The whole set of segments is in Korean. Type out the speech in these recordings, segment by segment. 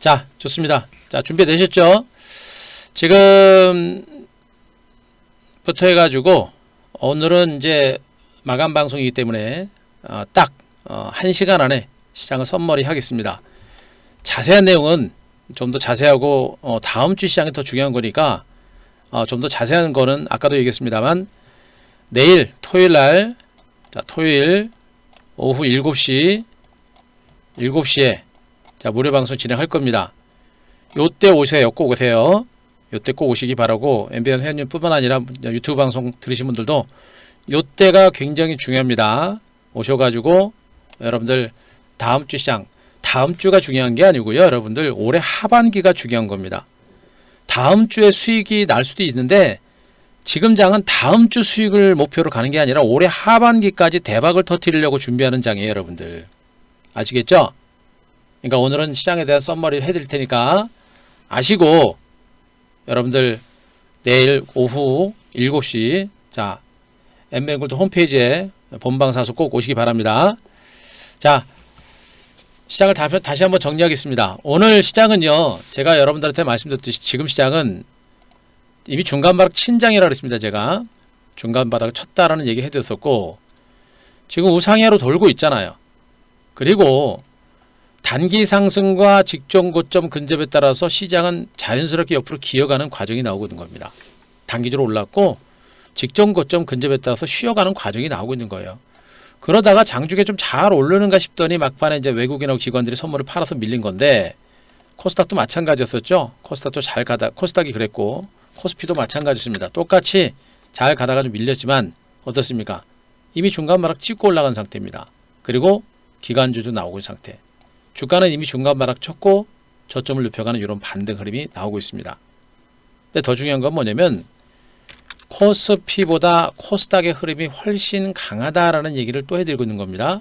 자, 좋습니다. 자, 준비되셨죠? 지금부터 해가지고 오늘은 이제 마감 방송이기 때문에 딱 1시간 안에 시장을 선머리 하겠습니다. 자세한 내용은 좀 더 자세하고 다음 주 시장이 더 중요한 거니까 좀 더 자세한 거는 아까도 얘기했습니다만 내일 토요일 오후 7시에 자, 무료 방송 진행할 겁니다. 요때 오세요. 꼭 오세요. 요때 꼭 오시기 바라고 MBN 회원님 뿐만 아니라 유튜브 방송 들으신 분들도 요때가 굉장히 중요합니다. 오셔가지고 여러분들 다음 주 시장, 다음 주가 중요한 게 아니고요. 여러분들 올해 하반기가 중요한 겁니다. 다음 주에 수익이 날 수도 있는데 지금 장은 다음 주 수익을 목표로 가는 게 아니라 올해 하반기까지 대박을 터뜨리려고 준비하는 장이에요. 여러분들 아시겠죠? 그러니까 오늘은 시장에 대한 썸머리를 해드릴 테니까 아시고 여러분들 내일 오후 7시 자 엠뱅골드 홈페이지에 본방사수 꼭 오시기 바랍니다. 자, 시장을 다시 한번 정리하겠습니다. 오늘 시장은요, 제가 여러분들한테 말씀드렸듯이 지금 시장은 이미 중간바닥 친장이라고 했습니다. 제가 중간바닥을 쳤다라는 얘기 해드렸었고 지금 우상향으로 돌고 있잖아요. 그리고 단기 상승과 직전 고점 근접에 따라서 시장은 자연스럽게 옆으로 기어가는 과정이 나오고 있는 겁니다. 단기적으로 올랐고 직전 고점 근접에 따라서 쉬어가는 과정이 나오고 있는 거예요. 그러다가 장중에 좀 잘 오르는가 싶더니 막판에 이제 외국인하고 기관들이 선물을 팔아서 밀린 건데 코스닥도 마찬가지였었죠. 코스닥도 잘 가다 코스닥이 그랬고 코스피도 마찬가지였습니다. 똑같이 잘 가다가 좀 밀렸지만 어떻습니까? 이미 중간바닥 찍고 올라간 상태입니다. 그리고 기관주도 나오고 있는 상태. 주가는 이미 중간바닥 쳤고 저점을 눕혀가는 이런 반등 흐름이 나오고 있습니다. 근데 더 중요한 건 뭐냐면 코스피보다 코스닥의 흐름이 훨씬 강하다라는 얘기를 또 해드리고 있는 겁니다.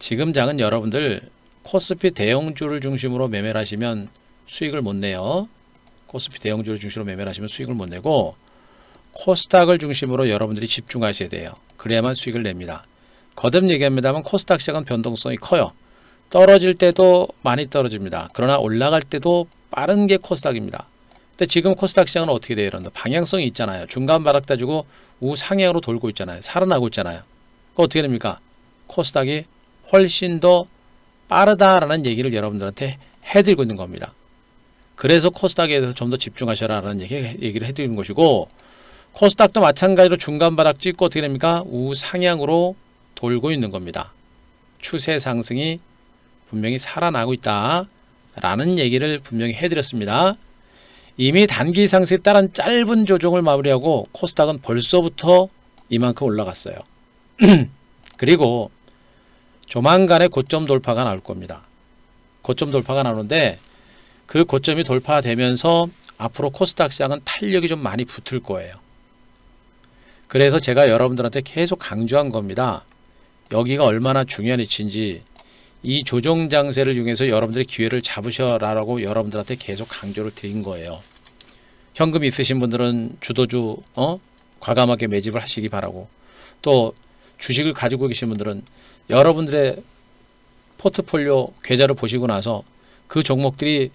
지금 장은 여러분들 코스피 대형주를 중심으로 매매를 하시면 수익을 못 내요. 코스피 대형주를 중심으로 매매를 하시면 수익을 못 내고 코스닥을 중심으로 여러분들이 집중하셔야 돼요. 그래야만 수익을 냅니다. 거듭 얘기합니다만 코스닥 시장은 변동성이 커요. 떨어질 때도 많이 떨어집니다. 그러나 올라갈 때도 빠른 게 코스닥입니다. 근데 지금 코스닥 시장은 어떻게 돼요? 이런 방향성이 있잖아요. 중간 바닥 따지고 우상향으로 돌고 있잖아요. 살아나고 있잖아요. 그 어떻게 됩니까? 코스닥이 훨씬 더 빠르다라는 얘기를 여러분들한테 해드리고 있는 겁니다. 그래서 코스닥에 대해서 좀 더 집중하셔라라는 얘기를 해드리는 것이고 코스닥도 마찬가지로 중간 바닥 찍고 어떻게 됩니까? 우상향으로 돌고 있는 겁니다. 추세 상승이 분명히 살아나고 있다라는 얘기를 분명히 해드렸습니다. 이미 단기 상승에 따른 짧은 조정을 마무리하고 코스닥은 벌써부터 이만큼 올라갔어요. 그리고 조만간에 고점 돌파가 나올 겁니다. 고점 돌파가 나오는데 그 고점이 돌파되면서 앞으로 코스닥 시장은 탄력이 좀 많이 붙을 거예요. 그래서 제가 여러분들한테 계속 강조한 겁니다. 여기가 얼마나 중요한 위치인지 이 조정 장세를 이용해서 여러분들의 기회를 잡으셔라라고 여러분들한테 계속 강조를 드린 거예요. 현금 있으신 분들은 주도주 과감하게 매집을 하시기 바라고 또 주식을 가지고 계신 분들은 여러분들의 포트폴리오 계좌를 보시고 나서 그 종목들이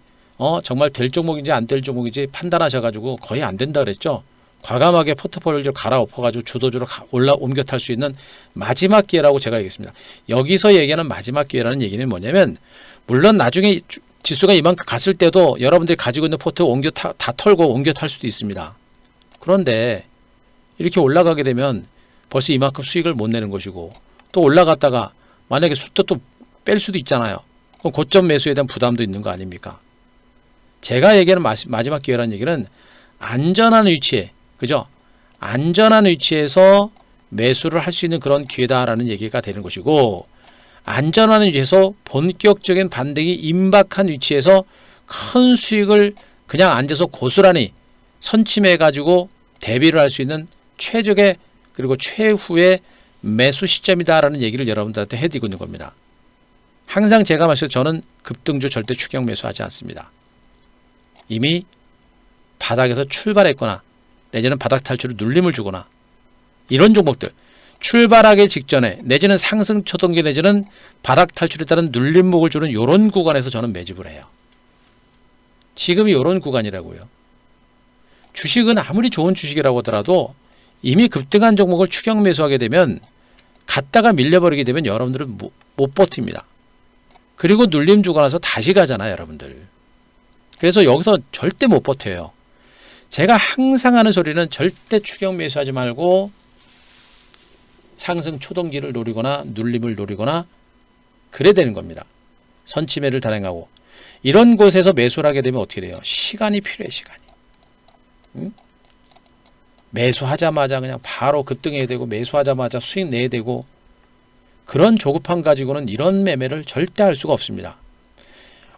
정말 될 종목인지 안 될 종목인지 판단하셔가지고 거의 안 된다 그랬죠. 과감하게 포트폴리오를 갈아엎어가지고 주도주로 옮겨 탈 수 있는 마지막 기회라고 제가 얘기했습니다. 여기서 얘기하는 마지막 기회라는 얘기는 뭐냐면 물론 나중에 지수가 이만큼 갔을 때도 여러분들이 가지고 있는 포트 다 털고 옮겨 탈 수도 있습니다. 그런데 이렇게 올라가게 되면 벌써 이만큼 수익을 못 내는 것이고 또 올라갔다가 만약에 또 뺄 수도 있잖아요. 그럼 고점 매수에 대한 부담도 있는 거 아닙니까? 제가 얘기하는 마지막 기회라는 얘기는 안전한 위치에 그죠? 안전한 위치에서 매수를 할 수 있는 그런 기회다라는 얘기가 되는 것이고 안전한 위치에서 본격적인 반등이 임박한 위치에서 큰 수익을 그냥 앉아서 고스란히 선침해 가지고 대비를 할 수 있는 최적의 그리고 최후의 매수 시점이다라는 얘기를 여러분들한테 해드리고 있는 겁니다. 항상 제가 말씀드린 저는 급등주 절대 추격 매수하지 않습니다. 이미 바닥에서 출발했거나 내지는 바닥 탈출을 눌림을 주거나 이런 종목들 출발하기 직전에 내지는 상승 초동기 내지는 바닥 탈출에 따른 눌림목을 주는 이런 구간에서 저는 매집을 해요. 지금이 이런 구간이라고요. 주식은 아무리 좋은 주식이라고 하더라도 이미 급등한 종목을 추격 매수하게 되면 갔다가 밀려버리게 되면 여러분들은 못 버팁니다. 그리고 눌림 주고 나서 다시 가잖아요, 여러분들. 그래서 여기서 절대 못 버텨요. 제가 항상 하는 소리는 절대 추격 매수하지 말고 상승 초동기를 노리거나 눌림을 노리거나 그래야 되는 겁니다. 선취매를 단행하고 이런 곳에서 매수를 하게 되면 어떻게 돼요? 시간이 필요해, 시간이. 응? 매수하자마자 그냥 바로 급등해야 되고 매수하자마자 수익 내야 되고 그런 조급함 가지고는 이런 매매를 절대 할 수가 없습니다.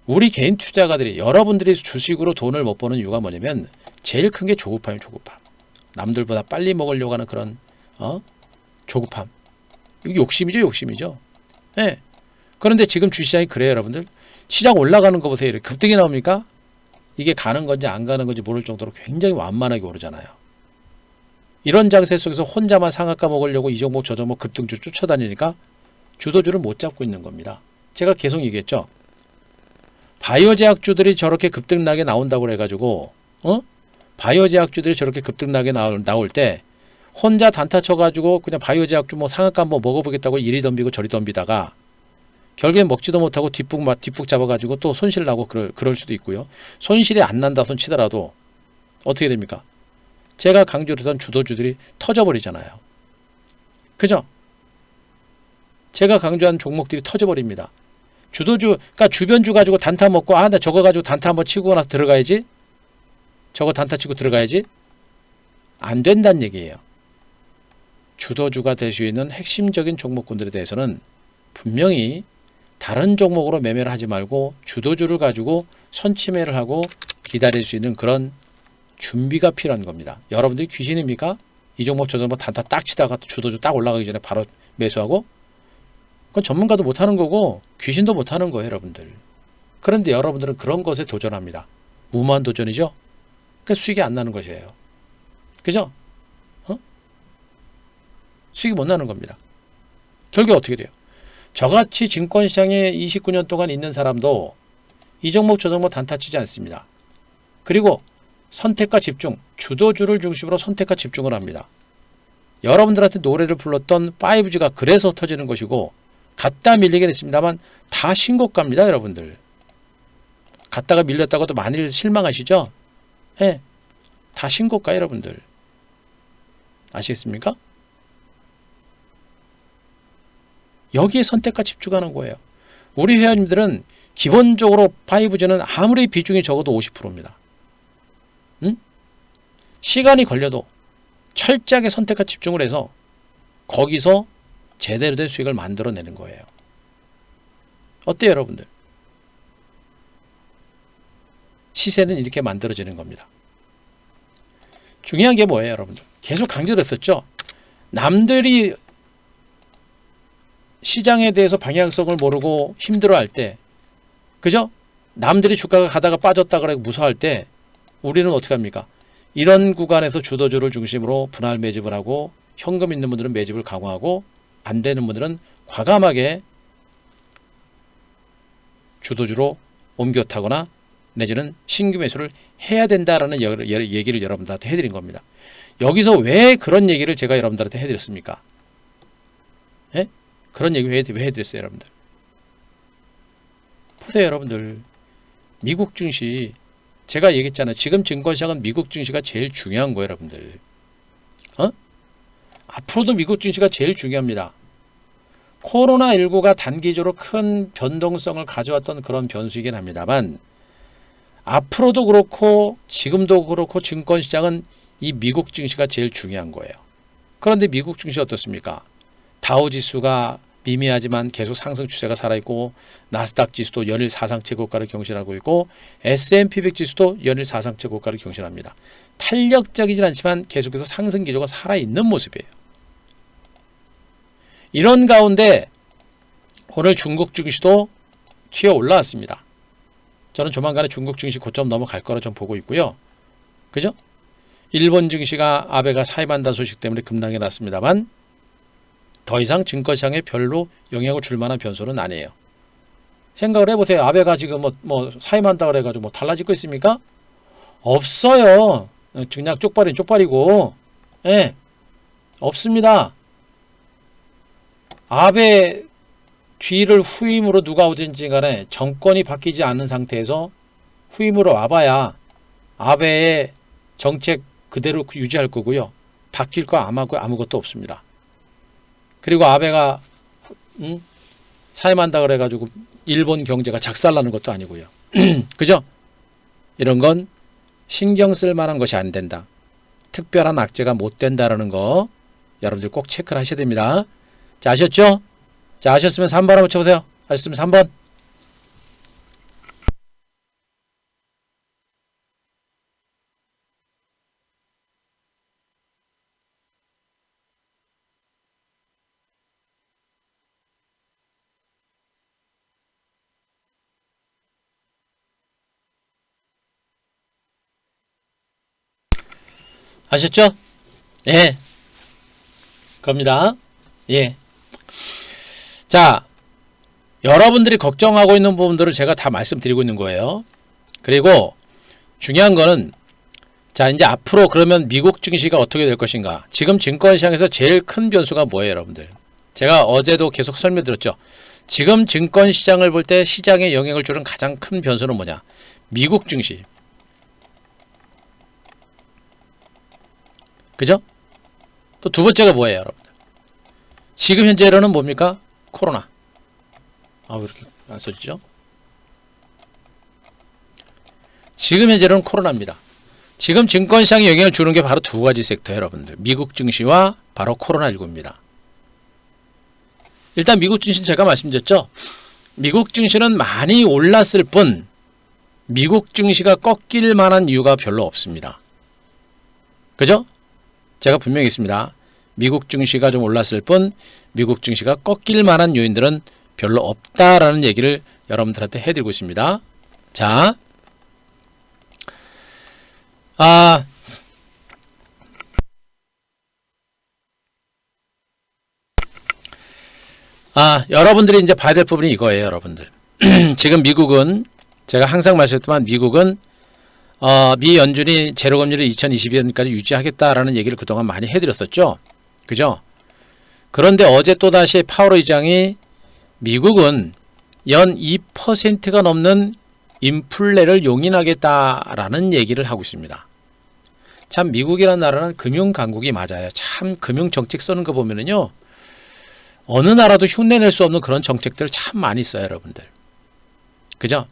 우리 개인 투자가들이 여러분들이 주식으로 돈을 못 버는 이유가 뭐냐면 제일 큰 게 조급함이에요. 조급함. 남들보다 빨리 먹으려고 하는 그런 조급함. 이게 욕심이죠. 욕심이죠. 네. 그런데 지금 주시장이 그래요. 여러분들. 시장 올라가는 거 보세요. 이렇게 급등이 나옵니까? 이게 가는 건지 안 가는 건지 모를 정도로 굉장히 완만하게 오르잖아요. 이런 장세 속에서 혼자만 상한가 먹으려고 이 종목 저 종목 급등주 쫓아다니니까 주도주를 못 잡고 있는 겁니다. 제가 계속 얘기했죠. 바이오 제약주들이 저렇게 급등나게 나온다고 해가지고 바이오 제약주들이 저렇게 급등나게 나올 때 혼자 단타 쳐가지고 그냥 바이오 제약주 뭐 상한가 한번 먹어보겠다고 이리 덤비고 저리 덤비다가 결국엔 먹지도 못하고 뒷북 잡아가지고 또 손실 나고 그럴 수도 있고요. 손실이 안 난다 손 치더라도 어떻게 됩니까? 제가 강조했던 주도주들이 터져버리잖아요. 그죠? 제가 강조한 종목들이 터져버립니다. 주도주, 그러니까 주변주 가지고 단타 먹고 나 저거 가지고 단타 한번 치고 나서 들어가야지. 저거 단타 치고 들어가야지. 안 된다는 얘기예요. 주도주가 될 수 있는 핵심적인 종목군들에 대해서는 분명히 다른 종목으로 매매를 하지 말고 주도주를 가지고 선취매를 하고 기다릴 수 있는 그런 준비가 필요한 겁니다. 여러분들이 귀신입니까? 이 종목 저 종목 단타 딱 치다가 주도주 딱 올라가기 전에 바로 매수하고? 그건 전문가도 못하는 거고 귀신도 못하는 거예요, 여러분들. 그런데 여러분들은 그런 것에 도전합니다. 무모한 도전이죠? 그러니까 수익이 안 나는 것이에요. 그죠? 수익이 못 나는 겁니다. 결국 어떻게 돼요? 저같이 증권시장에 29년 동안 있는 사람도 이 종목 저 종목 단타 치지 않습니다. 그리고 선택과 집중, 주도주를 중심으로 선택과 집중을 합니다. 여러분들한테 노래를 불렀던 5G가 그래서 터지는 것이고 갔다 밀리긴 했습니다만 다 신고가입니다, 여러분들. 갔다가 밀렸다고 또 많이 실망하시죠? 네, 다 신고가 여러분들. 아시겠습니까? 여기에 선택과 집중하는 거예요. 우리 회원님들은 기본적으로 5G는 아무리 비중이 적어도 50%입니다. 시간이 걸려도 철저하게 선택과 집중을 해서 거기서 제대로 된 수익을 만들어내는 거예요. 어때요, 여러분들? 시세는 이렇게 만들어지는 겁니다. 중요한 게 뭐예요, 여러분들? 계속 강조를 했었죠. 남들이 시장에 대해서 방향성을 모르고 힘들어할 때, 그죠? 남들이 주가가 가다가 빠졌다 그래 무서워할 때 우리는 어떻게 합니까? 이런 구간에서 주도주를 중심으로 분할 매집을 하고 현금 있는 분들은 매집을 강화하고 안 되는 분들은 과감하게 주도주로 옮겨 타거나 내지는 신규 매수를 해야 된다라는 얘기를 여러분들한테 해드린 겁니다. 여기서 왜 그런 얘기를 제가 여러분들한테 해드렸습니까? 예? 그런 얘기 왜 해드렸어요, 여러분들? 보세요, 여러분들. 미국 증시, 제가 얘기했잖아요. 지금 증권시장은 미국 증시가 제일 중요한 거예요, 여러분들. 앞으로도 미국 증시가 제일 중요합니다. 코로나19가 단기적으로 큰 변동성을 가져왔던 그런 변수이긴 합니다만 앞으로도 그렇고 지금도 그렇고 증권시장은 이 미국 증시가 제일 중요한 거예요. 그런데 미국 증시 어떻습니까? 다우지수가 미미하지만 계속 상승 추세가 살아있고 나스닥 지수도 연일 사상체 고가를 경신하고 있고 S&P 100 지수도 연일 사상체 고가를 경신합니다. 탄력적이진 않지만 계속해서 상승 기조가 살아있는 모습이에요. 이런 가운데 오늘 중국 증시도 튀어 올라왔습니다. 저는 조만간에 중국 증시 고점 넘어갈 거라 좀 보고 있고요. 그죠? 일본 증시가 아베가 사임한다는 소식 때문에 급락이 났습니다만 더 이상 증권시장에 별로 영향을 줄 만한 변수는 아니에요. 생각을 해보세요. 아베가 지금 뭐 사임한다 그래가지고 뭐 달라질 거 있습니까? 없어요. 그냥 쪽발이 쪽발이고, 예, 없습니다. 아베 뒤를 후임으로 누가 오든지 간에 정권이 바뀌지 않는 상태에서 후임으로 와봐야 아베의 정책 그대로 유지할 거고요. 바뀔 거 아무것도 없습니다. 그리고 아베가 사임한다 그래가지고 일본 경제가 작살나는 것도 아니고요. 그죠? 이런 건 신경 쓸 만한 것이 안 된다. 특별한 악재가 못 된다라는 거 여러분들 꼭 체크를 하셔야 됩니다. 자, 아셨죠? 자, 아셨으면 3번 한번 쳐보세요. 아셨으면 3번. 아셨죠? 예. 겁니다. 예. 자, 여러분들이 걱정하고 있는 부분들을 제가 다 말씀드리고 있는 거예요. 그리고 중요한 거는, 자, 이제 앞으로 그러면 미국 증시가 어떻게 될 것인가. 지금 증권시장에서 제일 큰 변수가 뭐예요, 여러분들? 제가 어제도 계속 설명드렸죠. 지금 증권시장을 볼 때 시장에 영향을 주는 가장 큰 변수는 뭐냐? 미국 증시. 그죠? 또 두 번째가 뭐예요, 여러분들? 지금 현재로는 뭡니까? 코로나. 왜 이렇게 안 써지죠? 지금 현재로는 코로나입니다. 지금 증권시장에 영향을 주는 게 바로 두 가지 섹터예요, 여러분들. 미국 증시와 바로 코로나19입니다. 일단 미국 증시는 제가 말씀드렸죠. 미국 증시는 많이 올랐을 뿐 미국 증시가 꺾일 만한 이유가 별로 없습니다. 그죠? 제가 분명히 있습니다. 미국 증시가 좀 올랐을 뿐 미국 증시가 꺾일 만한 요인들은 별로 없다라는 얘기를 여러분들한테 해드리고 있습니다. 자, 여러분들이 이제 봐야 될 부분이 이거예요, 여러분들. 지금 미국은 제가 항상 말씀드렸지만 미국은 미 연준이 제로금리를 2022년까지 유지하겠다라는 얘기를 그동안 많이 해드렸었죠. 그죠? 그런데 어제 또다시 파월 의장이 미국은 연 2%가 넘는 인플레를 용인하겠다라는 얘기를 하고 있습니다. 참 미국이라는 나라는 금융강국이 맞아요. 참 금융정책 쓰는 거 보면은요. 어느 나라도 흉내낼 수 없는 그런 정책들 참 많이 써요, 여러분들. 그죠?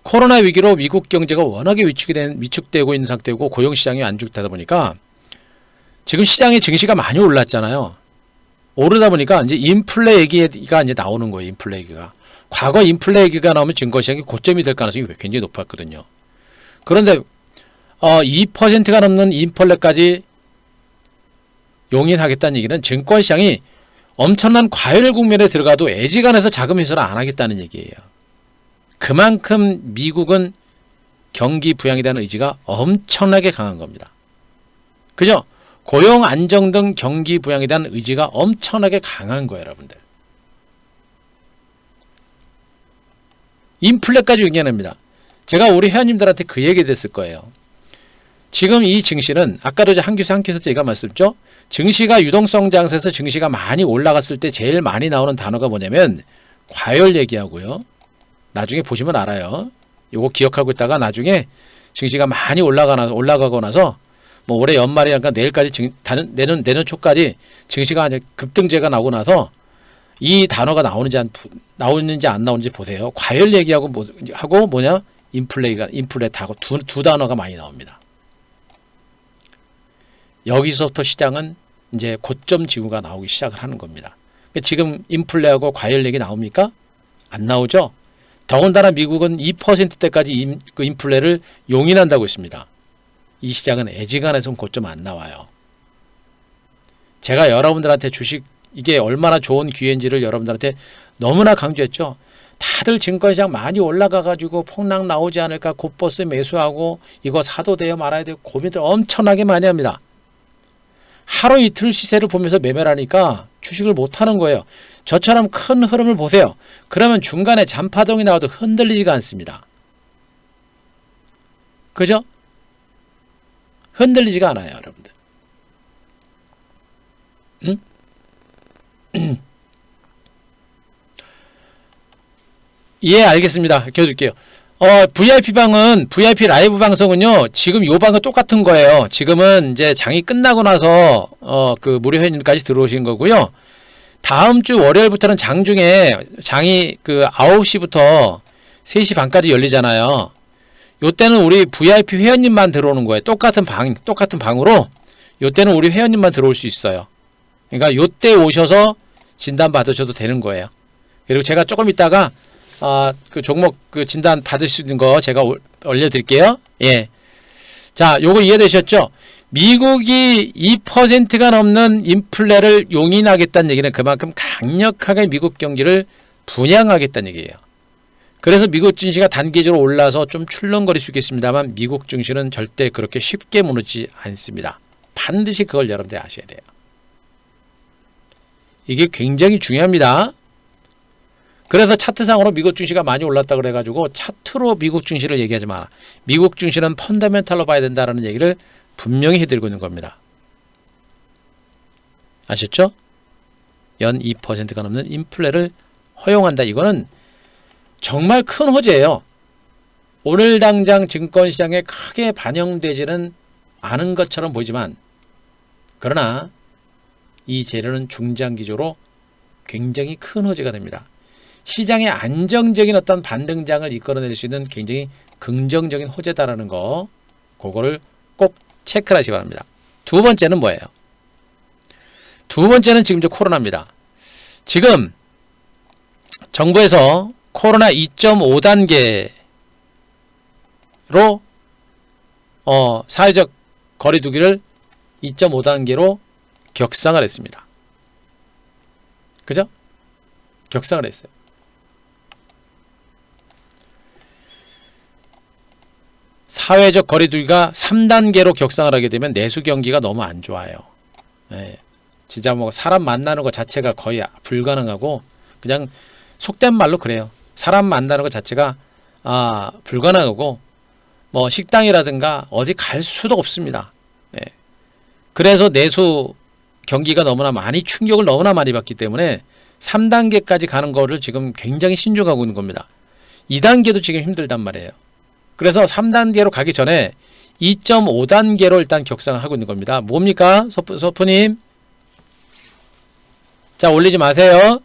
코로나 위기로 미국 경제가 워낙에 위축되고 있는 상태고 고용시장이 안 좋다 보니까 지금 시장의 증시가 많이 올랐잖아요. 오르다 보니까 이제 인플레 얘기가 이제 나오는 거예요. 인플레 얘기가. 과거 인플레 얘기가 나오면 증권시장이 고점이 될 가능성이 굉장히 높았거든요. 그런데 2%가 넘는 인플레까지 용인하겠다는 얘기는 증권시장이 엄청난 과열 국면에 들어가도 애지간해서 자금 회수를 안 하겠다는 얘기예요. 그만큼 미국은 경기 부양에 대한 의지가 엄청나게 강한 겁니다. 그죠? 고용 안정 등 경기 부양에 대한 의지가 엄청나게 강한 거예요, 여러분들. 인플레까지 용인합니다. 제가 우리 회원님들한테 그 얘기 됐을 거예요. 지금 이 증시는 아까도 한큐에서 제가 말씀드렸죠. 증시가 유동성 장세에서 증시가 많이 올라갔을 때 제일 많이 나오는 단어가 뭐냐면 과열 얘기하고요. 나중에 보시면 알아요. 요거 기억하고 있다가 나중에 증시가 많이 올라가고 나서 뭐 올해 연말이니까 내일까지 내년 초까지 증시가 이제 급등제가 나오고 나서 이 단어가 나오는지 안 나오는지 보세요. 과열 얘기하고 뭐냐? 인플레하고 두 단어가 많이 나옵니다. 여기서부터 시장은 이제 고점 징후가 나오기 시작을 하는 겁니다. 지금 인플레하고 과열 얘기 나옵니까? 안 나오죠? 더군다나 미국은 2%대까지 그 인플레를 용인한다고 했습니다. 이 시장은 애지간해서 고점 안 나와요. 제가 여러분들한테 주식 이게 얼마나 좋은 기회인지를 여러분들한테 너무나 강조했죠. 다들 증권시장 많이 올라가가지고 폭락 나오지 않을까 굿버스 매수하고 이거 사도 돼요 말아야 돼요 고민들 엄청나게 많이 합니다. 하루 이틀 시세를 보면서 매매를 하니까 주식을 못하는 거예요. 저처럼 큰 흐름을 보세요. 그러면 중간에 잔파동이 나와도 흔들리지가 않습니다. 그죠? 흔들리지가 않아요, 여러분들. 응? 예, 알겠습니다. 켜줄게요. VIP방은, VIP 라이브 방송은요, 지금 요 방과 똑같은 거예요. 지금은 이제 장이 끝나고 나서, 그 무료 회원님까지 들어오신 거고요. 다음 주 월요일부터는 장이 그 9시부터 3시 반까지 열리잖아요. 요때는 우리 VIP 회원님만 들어오는 거예요. 똑같은 방으로, 요때는 우리 회원님만 들어올 수 있어요. 그러니까 요때 오셔서 진단 받으셔도 되는 거예요. 그리고 제가 조금 있다가 그 종목 그 진단 받을 수 있는 거 제가 올려드릴게요. 예. 자, 요거 이해되셨죠? 미국이 2%가 넘는 인플레를 용인하겠다는 얘기는 그만큼 강력하게 미국 경기를 분양하겠다는 얘기예요. 그래서 미국 증시가 단기적으로 올라서 좀 출렁거릴 수 있겠습니다만 미국 증시는 절대 그렇게 쉽게 무너지지 않습니다. 반드시 그걸 여러분들이 아셔야 돼요. 이게 굉장히 중요합니다. 그래서 차트상으로 미국 증시가 많이 올랐다 그래가지고 차트로 미국 증시를 얘기하지 마라. 미국 증시는 펀더멘탈로 봐야 된다는 얘기를 분명히 해드리고 있는 겁니다. 아셨죠? 연 2%가 넘는 인플레를 허용한다. 이거는 정말 큰 호재예요. 오늘 당장 증권시장에 크게 반영되지는 않은 것처럼 보이지만 그러나 이 재료는 중장기적으로 굉장히 큰 호재가 됩니다. 시장의 안정적인 어떤 반등장을 이끌어낼 수 있는 굉장히 긍정적인 호재다라는 거, 그거를 꼭 체크를 하시기 바랍니다. 두 번째는 뭐예요? 두 번째는 지금 코로나입니다. 지금 정부에서 코로나 2.5단계로 사회적 거리두기를 2.5단계로 격상을 했습니다. 그죠? 격상을 했어요. 사회적 거리두기가 3단계로 격상을 하게 되면 내수 경기가 너무 안 좋아요. 예, 진짜 뭐 사람 만나는 것 자체가 거의 불가능하고 그냥 속된 말로 그래요. 사람 만나는 것 자체가 불가능하고 뭐 식당이라든가 어디 갈 수도 없습니다. 예. 그래서 내수 경기가 너무나 많이 충격을 너무나 많이 받기 때문에 3단계까지 가는 거를 지금 굉장히 신중하고 있는 겁니다. 2단계도 지금 힘들단 말이에요. 그래서 3단계로 가기 전에 2.5단계로 일단 격상을 하고 있는 겁니다. 뭡니까? 서프님. 자, 올리지 마세요.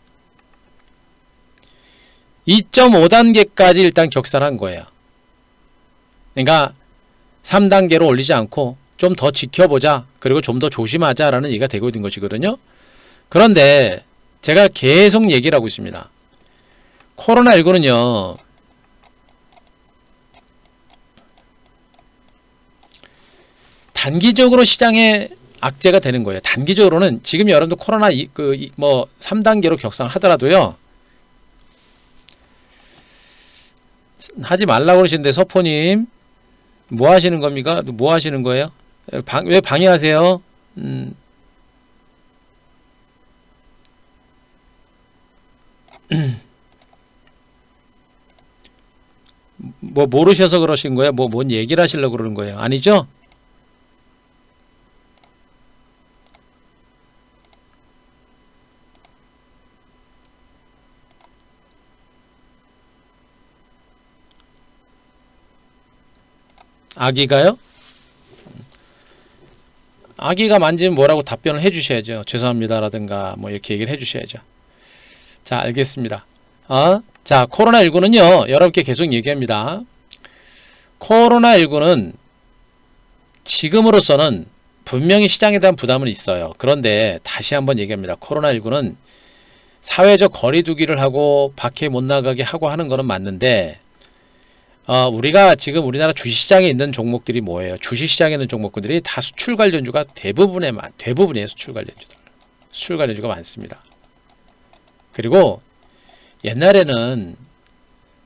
2.5단계까지 일단 격상한 거예요. 그러니까 3단계로 올리지 않고 좀 더 지켜보자. 그리고 좀 더 조심하자라는 얘기가 되고 있는 것이거든요. 그런데 제가 계속 얘기를 하고 있습니다. 코로나19는요. 단기적으로 시장에 악재가 되는 거예요. 단기적으로는 지금 여러분들 코로나 3단계로 격상을 하더라도요. 하지 말라고 그러시는데 서포님 뭐 하시는 겁니까? 뭐 하시는 거예요? 왜 방해하세요? 뭐 모르셔서 그러신 거예요? 뭔 얘기를 하시려고 그러는 거예요? 아니죠? 아기가요? 아기가 만지면 뭐라고 답변을 해주셔야죠. 죄송합니다라든가 뭐 이렇게 얘기를 해주셔야죠. 자, 알겠습니다. 자, 코로나19는요. 여러분께 계속 얘기합니다. 코로나19는 지금으로서는 분명히 시장에 대한 부담은 있어요. 그런데 다시 한번 얘기합니다. 코로나19는 사회적 거리두기를 하고 밖에 못 나가게 하고 하는 거는 맞는데 우리가 지금 우리나라 주식시장에 있는 종목들이 뭐예요? 주식시장에 있는 종목들이 다 수출 관련주가 대부분이에요. 수출 관련주가 많습니다. 그리고 옛날에는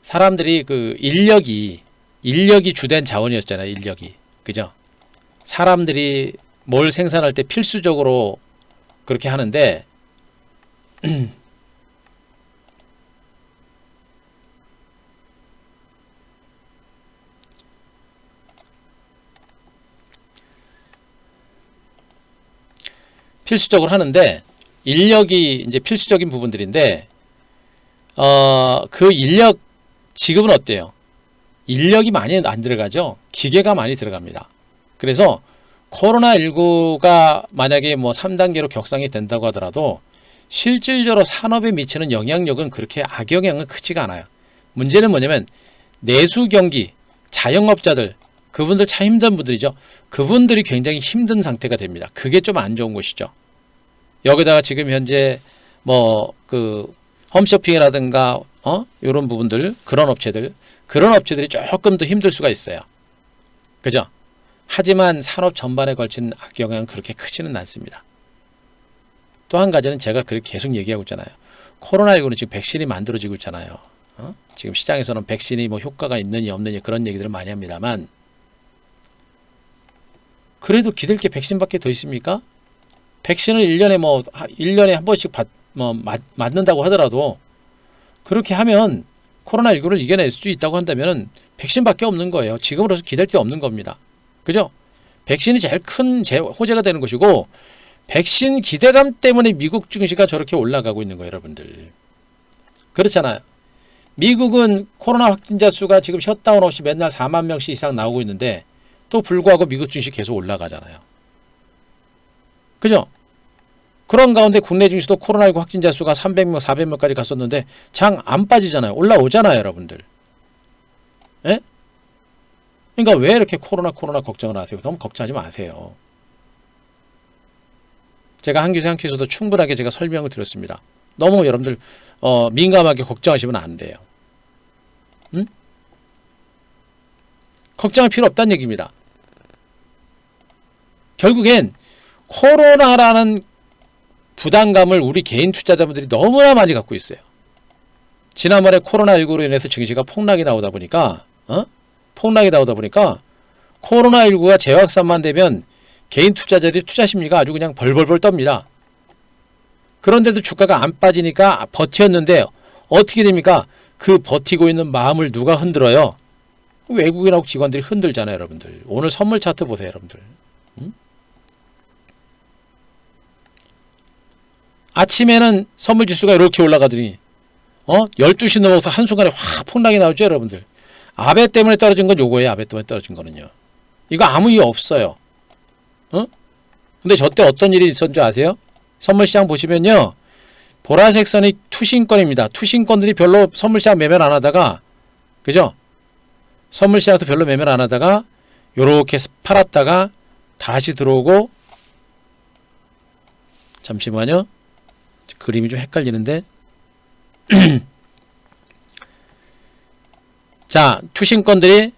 사람들이 그 인력이 주된 자원이었잖아요. 인력이. 그죠? 사람들이 뭘 생산할 때 필수적으로 그렇게 하는데 필수적으로 하는데 인력이 이제 필수적인 부분들인데 그 인력 지금은 어때요? 인력이 많이 안 들어가죠. 기계가 많이 들어갑니다. 그래서 코로나19가 만약에 뭐 3단계로 격상이 된다고 하더라도 실질적으로 산업에 미치는 영향력은 그렇게 악영향은 크지가 않아요. 문제는 뭐냐면 내수경기, 자영업자들, 그분들 참 힘든 분들이죠. 그분들이 굉장히 힘든 상태가 됩니다. 그게 좀 안 좋은 것이죠. 여기다가 지금 현재 뭐 그 홈쇼핑이라든가 이런 부분들, 그런 업체들이 조금 더 힘들 수가 있어요. 그죠? 하지만 산업 전반에 걸친 악영향은 그렇게 크지는 않습니다. 또 한 가지는 제가 그렇게 계속 얘기하고 있잖아요. 코로나19는 지금 백신이 만들어지고 있잖아요. 지금 시장에서는 백신이 뭐 효과가 있느냐 없느냐 그런 얘기들을 많이 합니다만 그래도 기댈 게 백신밖에 더 있습니까? 백신을 1년에 한 번씩 맞는다고 하더라도 그렇게 하면 코로나19를 이겨낼 수 있다고 한다면 백신밖에 없는 거예요. 지금으로서 기댈 데 없는 겁니다. 그죠? 백신이 제일 큰 호재가 되는 것이고 백신 기대감 때문에 미국 증시가 저렇게 올라가고 있는 거예요, 여러분들. 그렇잖아요. 미국은 코로나 확진자 수가 지금 셧다운 없이 맨날 4만 명씩 이상 나오고 있는데 또 불구하고 미국 증시 계속 올라가잖아요. 그죠? 그런 가운데 국내 증시도 코로나19 확진자 수가 300명, 400명까지 갔었는데 장 안 빠지잖아요. 올라오잖아요, 여러분들. 예? 그러니까 왜 이렇게 코로나 걱정을 하세요? 너무 걱정하지 마세요. 제가 한 큐에서도 충분하게 제가 설명을 드렸습니다. 너무 여러분들 민감하게 걱정하시면 안 돼요. 응? 걱정할 필요 없다는 얘기입니다. 결국엔 코로나라는 부담감을 우리 개인 투자자분들이 너무나 많이 갖고 있어요. 지난번에 코로나19로 인해서 증시가 폭락이 나오다 보니까 코로나19가 재확산만 되면 개인 투자자들이 투자 심리가 아주 그냥 벌벌벌 떱니다. 그런데도 주가가 안 빠지니까 버텼는데 어떻게 됩니까? 그 버티고 있는 마음을 누가 흔들어요? 외국인하고 기관들이 흔들잖아요, 여러분들. 오늘 선물 차트 보세요, 여러분들. 응? 아침에는 선물 지수가 이렇게 올라가더니 12시 넘어서 한순간에 확 폭락이 나오죠, 여러분들. 아베 때문에 떨어진 건 요거예요. 아베 때문에 떨어진 거는요. 이거 아무 이유 없어요. 근데 저때 어떤 일이 있었는지 아세요? 선물시장 보시면요. 보라색 선이 투신권입니다. 투신권들이 별로 선물시장 매매를 안 하다가, 그죠? 선물시장도 별로 매매를 안 하다가 요렇게 팔았다가 다시 들어오고, 잠시만요. 그림이 좀 헷갈리는데 자, 투신권들이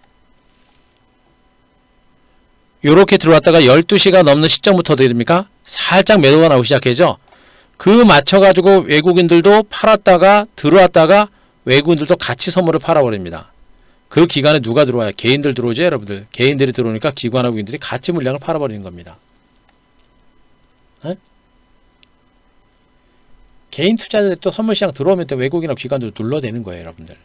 요렇게 들어왔다가 12시가 넘는 시점부터 어떻게 됩니까? 살짝 매도가 나오기 시작해죠. 그 맞춰가지고 외국인들도 팔았다가 들어왔다가 외국인들도 같이 선물을 팔아버립니다. 그 기간에 누가 들어와요? 개인들 들어오죠, 여러분들. 개인들이 들어오니까 기관하고 외국인들이 같이 물량을 팔아버리는 겁니다. 에? 개인 투자자들이 또 선물시장 들어오면 또 외국인하고 기관들도 눌러대는 거예요, 여러분들.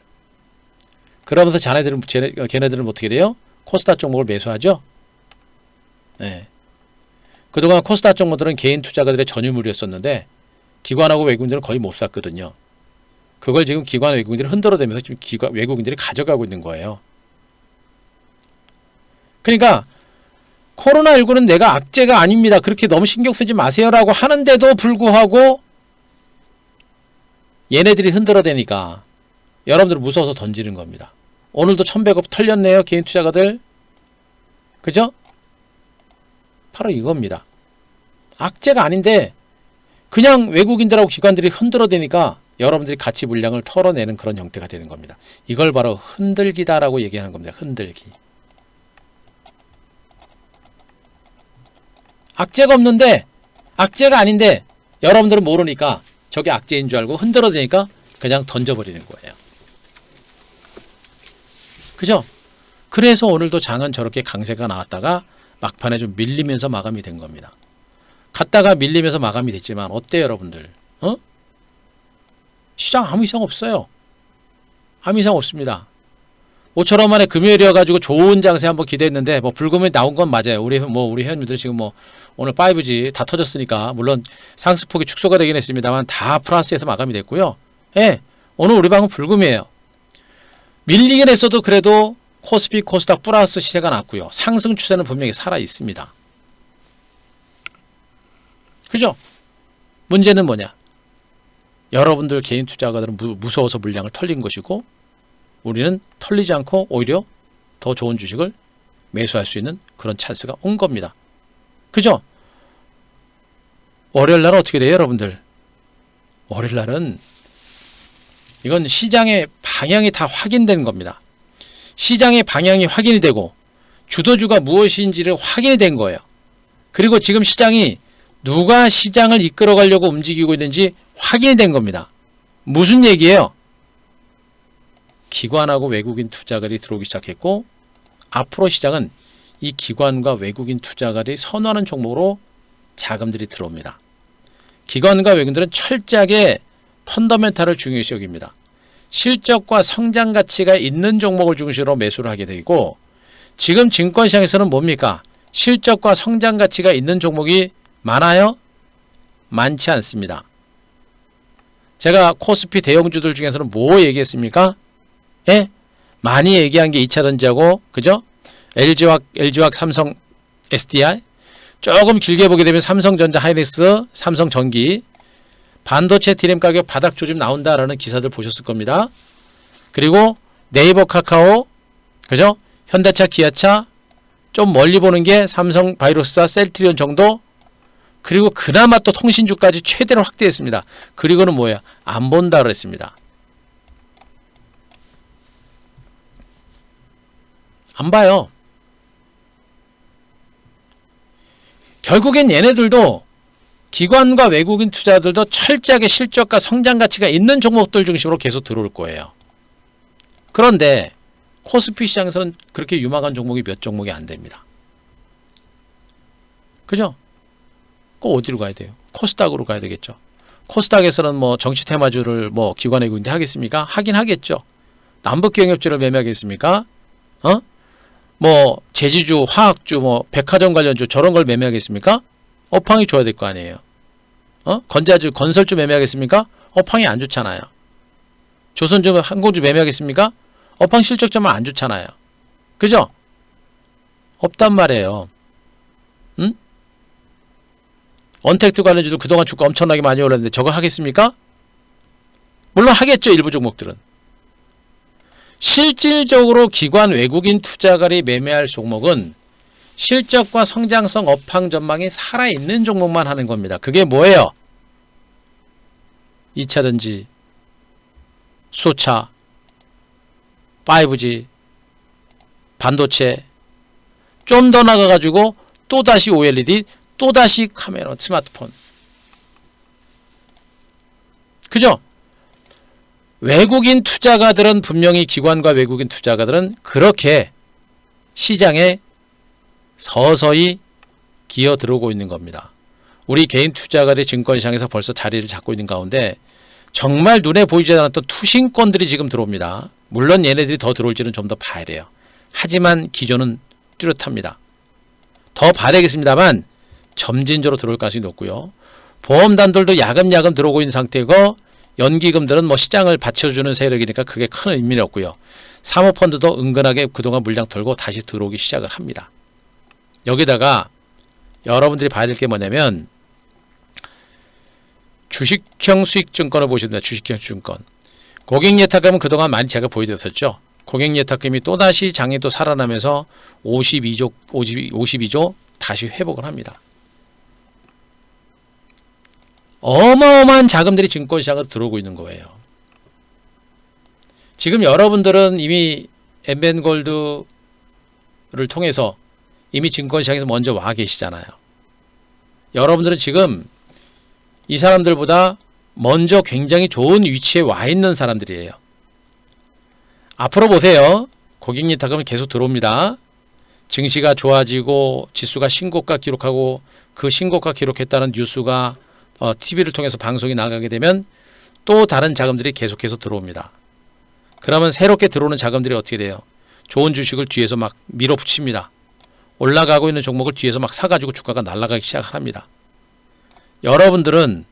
그러면서 걔네들은 어떻게 돼요? 코스닥 종목을 매수하죠? 네. 그동안 코스닥 종목들은 개인 투자가들의 전유물이었었는데 기관하고 외국인들은 거의 못 샀거든요. 그걸 지금 기관 외국인들이 흔들어대면서 지금 외국인들이 가져가고 있는 거예요. 그러니까 코로나19는 내가 악재가 아닙니다. 그렇게 너무 신경 쓰지 마세요라고 하는데도 불구하고 얘네들이 흔들어대니까 여러분들 무서워서 던지는 겁니다. 오늘도 1100억 털렸네요. 개인 투자가들. 그죠? 바로 이겁니다. 악재가 아닌데 그냥 외국인들하고 기관들이 흔들어대니까 여러분들이 같이 물량을 털어내는 그런 형태가 되는 겁니다. 이걸 바로 흔들기다라고 얘기하는 겁니다. 흔들기. 악재가 없는데 악재가 아닌데 여러분들은 모르니까 저게 악재인 줄 알고 흔들어대니까 그냥 던져버리는 거예요. 그죠? 그래서 오늘도 장은 저렇게 강세가 나왔다가 막판에 좀 밀리면서 마감이 된 겁니다. 갔다가 밀리면서 마감이 됐지만 어때요, 여러분들? 시장 아무 이상 없어요. 아무 이상 없습니다. 5천원 만에 금요일이어가지고 좋은 장세 한번 기대했는데 뭐 불금이 나온 건 맞아요. 우리 회원님들 지금 뭐 오늘 5G 다 터졌으니까 물론 상승폭이 축소가 되긴 했습니다만 다 플러스에서 마감이 됐고요. 예, 오늘 우리 방은 불금이에요. 밀리긴 했어도 그래도 코스피 코스닥 플러스 시세가 났고요. 상승 추세는 분명히 살아 있습니다. 그죠? 문제는 뭐냐? 여러분들 개인 투자가들은 무서워서 물량을 털린 것이고 우리는 털리지 않고 오히려 더 좋은 주식을 매수할 수 있는 그런 찬스가 온 겁니다. 그죠? 월요일 날은 어떻게 돼요, 여러분들? 월요일 날은 이건 시장의 방향이 다 확인된 겁니다. 시장의 방향이 확인이 되고 주도주가 무엇인지를 확인이 된 거예요. 그리고 지금 시장이 누가 시장을 이끌어 가려고 움직이고 있는지 확인이 된 겁니다. 무슨 얘기예요? 기관하고 외국인 투자가들이 들어오기 시작했고 앞으로 시장은 이 기관과 외국인 투자가들이 선호하는 종목으로 자금들이 들어옵니다. 기관과 외국인들은 철저하게 펀더멘탈을 중요시 여깁니다. 실적과 성장 가치가 있는 종목을 중심으로 매수를 하게 되고 지금 증권시장에서는 뭡니까? 실적과 성장 가치가 있는 종목이 많아요? 많지 않습니다. 제가 코스피 대형주들 중에서는 뭐 얘기했습니까? 예? 많이 얘기한 게 2차전지하고 그죠? LG화학, 삼성, SDI 조금 길게 보게 되면 삼성전자, 하이닉스, 삼성전기 반도체 디램 가격 바닥 조짐 나온다라는 기사들 보셨을 겁니다. 그리고 네이버 카카오 그죠? 현대차, 기아차 좀 멀리 보는 게 삼성 바이오로스와 셀트리온 정도 그리고 그나마 또 통신주까지 최대로 확대했습니다. 그리고는 뭐예요? 안 본다 그랬습니다. 안 봐요. 결국엔 얘네들도 기관과 외국인 투자들도 철저하게 실적과 성장 가치가 있는 종목들 중심으로 계속 들어올 거예요. 그런데 코스피 시장에서는 그렇게 유망한 종목이 몇 종목이 안 됩니다. 그죠? 꼭 어디로 가야 돼요? 코스닥으로 가야 되겠죠. 코스닥에서는 뭐 정치 테마주를 뭐 기관 외국인들 하겠습니까? 하긴 하겠죠. 남북경협주를 매매하겠습니까? 뭐 제지주, 화학주, 뭐 백화점 관련주 저런 걸 매매하겠습니까? 업황이 좋아야 될 거 아니에요. 건자주, 건설주 매매하겠습니까? 업황이 안 좋잖아요. 조선주, 항공주 매매하겠습니까? 업황 실적자만 안 좋잖아요. 그죠? 없단 말이에요. 응? 언택트 관련주도 그동안 주가 엄청나게 많이 올랐는데 저거 하겠습니까? 물론 하겠죠. 일부 종목들은. 실질적으로 기관 외국인 투자가들이 매매할 종목은 실적과 성장성 업황 전망이 살아있는 종목만 하는 겁니다. 그게 뭐예요? 2차전지, 수소차, 5G, 반도체 좀 더 나가가지고 또다시 OLED, 또다시 카메라, 스마트폰. 그죠? 외국인 투자가들은 분명히 기관과 외국인 투자가들은 그렇게 시장에 서서히 기어 들어오고 있는 겁니다. 우리 개인 투자가들이 증권시장에서 벌써 자리를 잡고 있는 가운데 정말 눈에 보이지 않았던 투신권들이 지금 들어옵니다. 물론 얘네들이 더 들어올지는 좀 더 봐야 돼요. 하지만 기조는 뚜렷합니다. 더 봐야겠습니다만 점진적으로 들어올 가능성이 높고요. 보험단들도 야금야금 들어오고 있는 상태고 연기금들은 뭐 시장을 받쳐주는 세력이니까 그게 큰 의미는 없고요. 사모펀드도 은근하게 그동안 물량 털고 다시 들어오기 시작을 합니다. 여기다가 여러분들이 봐야 될 게 뭐냐면 주식형 수익증권을 보시면 됩니다. 주식형 증권. 고객예탁금은 그동안 많이 제가 보여드렸었죠. 고객예탁금이 또다시 장이 또 살아나면서 52조 다시 회복을 합니다. 어마어마한 자금들이 증권시장으로 들어오고 있는 거예요. 지금 여러분들은 이미 엠벤골드를 통해서 이미 증권시장에서 먼저 와 계시잖아요. 여러분들은 지금 이 사람들보다 먼저 굉장히 좋은 위치에 와 있는 사람들이에요. 앞으로 보세요. 고객예탁금은 계속 들어옵니다. 증시가 좋아지고 지수가 신고가 기록하고 그 신고가 기록했다는 뉴스가 TV를 통해서 방송이 나가게 되면 또 다른 자금들이 계속해서 들어옵니다. 그러면 새롭게 들어오는 자금들이 어떻게 돼요? 좋은 주식을 뒤에서 막 밀어붙입니다. 올라가고 있는 종목을 뒤에서 막 사가지고 주가가 날아가기 시작합니다. 여러분들은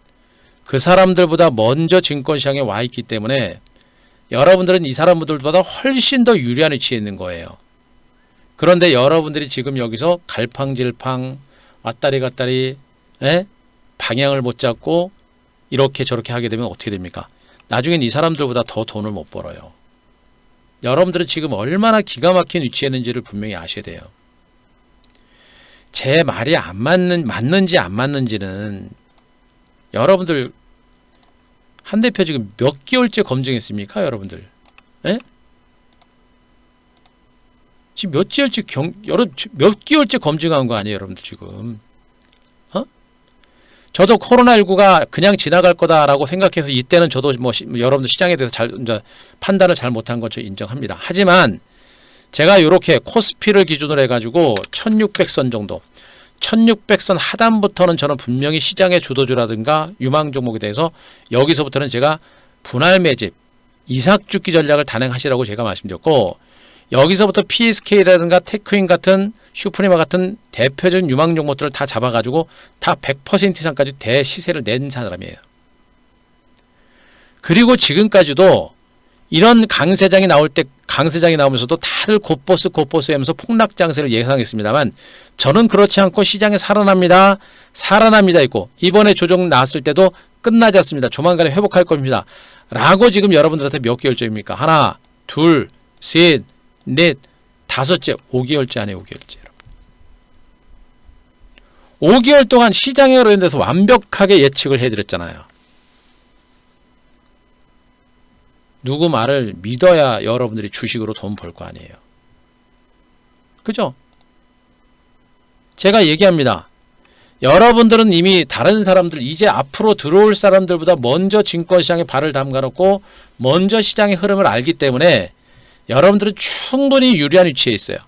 그 사람들보다 먼저 증권시장에 와 있기 때문에 여러분들은 이 사람들보다 훨씬 더 유리한 위치에 있는 거예요. 그런데 여러분들이 지금 여기서 갈팡질팡 왔다리 갔다리 방향을 못 잡고 이렇게 저렇게 하게 되면 어떻게 됩니까? 나중엔 이 사람들보다 더 돈을 못 벌어요. 여러분들은 지금 얼마나 기가 막힌 위치에 있는지를 분명히 아셔야 돼요. 제 말이 맞는지 안 맞는지는 여러분들 한 대표 지금 몇 개월째 검증했습니까? 여러분들 지금 몇 개월째 검증한 거 아니에요? 여러분들 지금 저도 코로나19가 그냥 지나갈 거다라고 생각해서 이때는 저도 여러분들 시장에 대해서 판단을 잘 못한 건 저 인정합니다. 하지만 제가 이렇게 코스피를 기준으로 해가지고 1600선 정도 1600선 하단부터는 저는 분명히 시장의 주도주라든가 유망 종목에 대해서 여기서부터는 제가 분할 매집 이삭죽기 전략을 단행하시라고 제가 말씀드렸고, 여기서부터 PSK라든가 테크인 같은 슈프리마 같은 대표적인 유망 종목들을 다 잡아가지고 다 100% 이상까지 대시세를 낸 사람이에요. 그리고 지금까지도 이런 강세장이 나오면서도 다들 곧보스 하면서 폭락장세를 예상했습니다만, 저는 그렇지 않고 시장에 살아납니다 있고, 이번에 조정 나왔을 때도 끝나지 않습니다, 조만간에 회복할 겁니다 라고 지금 여러분들한테 몇 개월째입니까? 하나, 둘, 셋, 넷, 다섯째, 5개월째 아니에요. 5개월째. 5개월 동안 시장에 관련돼서 완벽하게 예측을 해드렸잖아요. 누구 말을 믿어야 여러분들이 주식으로 돈 벌 거 아니에요. 그죠? 제가 얘기합니다. 여러분들은 이미 다른 사람들, 이제 앞으로 들어올 사람들보다 먼저 증권시장에 발을 담가놓고 먼저 시장의 흐름을 알기 때문에 여러분들은 충분히 유리한 위치에 있어요.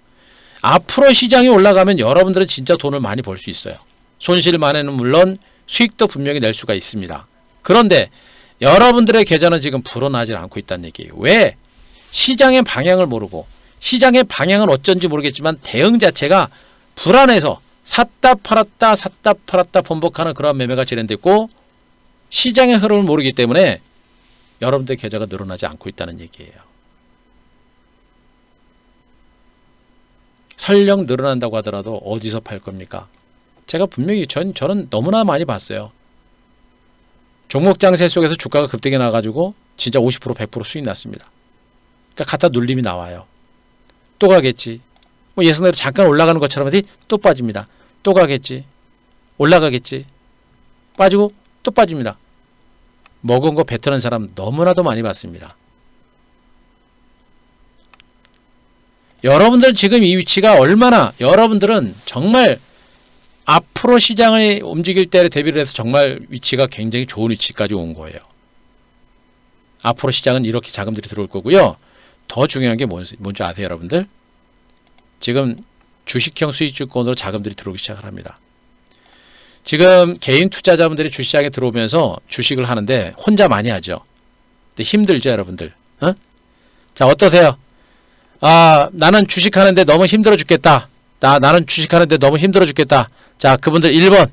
앞으로 시장이 올라가면 여러분들은 진짜 돈을 많이 벌 수 있어요. 손실만에는 물론 수익도 분명히 낼 수가 있습니다. 그런데 여러분들의 계좌는 지금 불어나지 않고 있다는 얘기예요. 왜? 시장의 방향을 모르고, 시장의 방향은 어쩐지 모르겠지만 대응 자체가 불안해서 샀다 팔았다 번복하는 그런 매매가 진행됐고, 시장의 흐름을 모르기 때문에 여러분들의 계좌가 늘어나지 않고 있다는 얘기예요. 설령 늘어난다고 하더라도 어디서 팔 겁니까? 제가 분명히 저는 너무나 많이 봤어요. 종목 장세 속에서 주가가 급등이 나가지고 진짜 50% 100% 수익 났습니다. 그러니까 갖다 눌림이 나와요. 또 가겠지. 뭐 예상대로 잠깐 올라가는 것처럼 하더니 또 빠집니다. 또 가겠지. 올라가겠지. 빠지고 또 빠집니다. 먹은 거 뱉어낸 사람 너무나도 많이 봤습니다. 여러분들 지금 이 위치가 얼마나, 여러분들은 정말 앞으로 시장을 움직일 때를 대비를 해서 정말 위치가 굉장히 좋은 위치까지 온 거예요. 앞으로 시장은 이렇게 자금들이 들어올 거고요. 더 중요한 게 뭔지 아세요, 여러분들? 지금 주식형 수익주권으로 자금들이 들어오기 시작을 합니다. 지금 개인 투자자분들이 주시장에 들어오면서 주식을 하는데 혼자 많이 하죠. 근데 힘들죠, 여러분들? 자, 어떠세요? 나는 주식하는데 너무 힘들어 죽겠다. 나는 주식하는데 너무 힘들어 죽겠다. 자, 그분들 1번.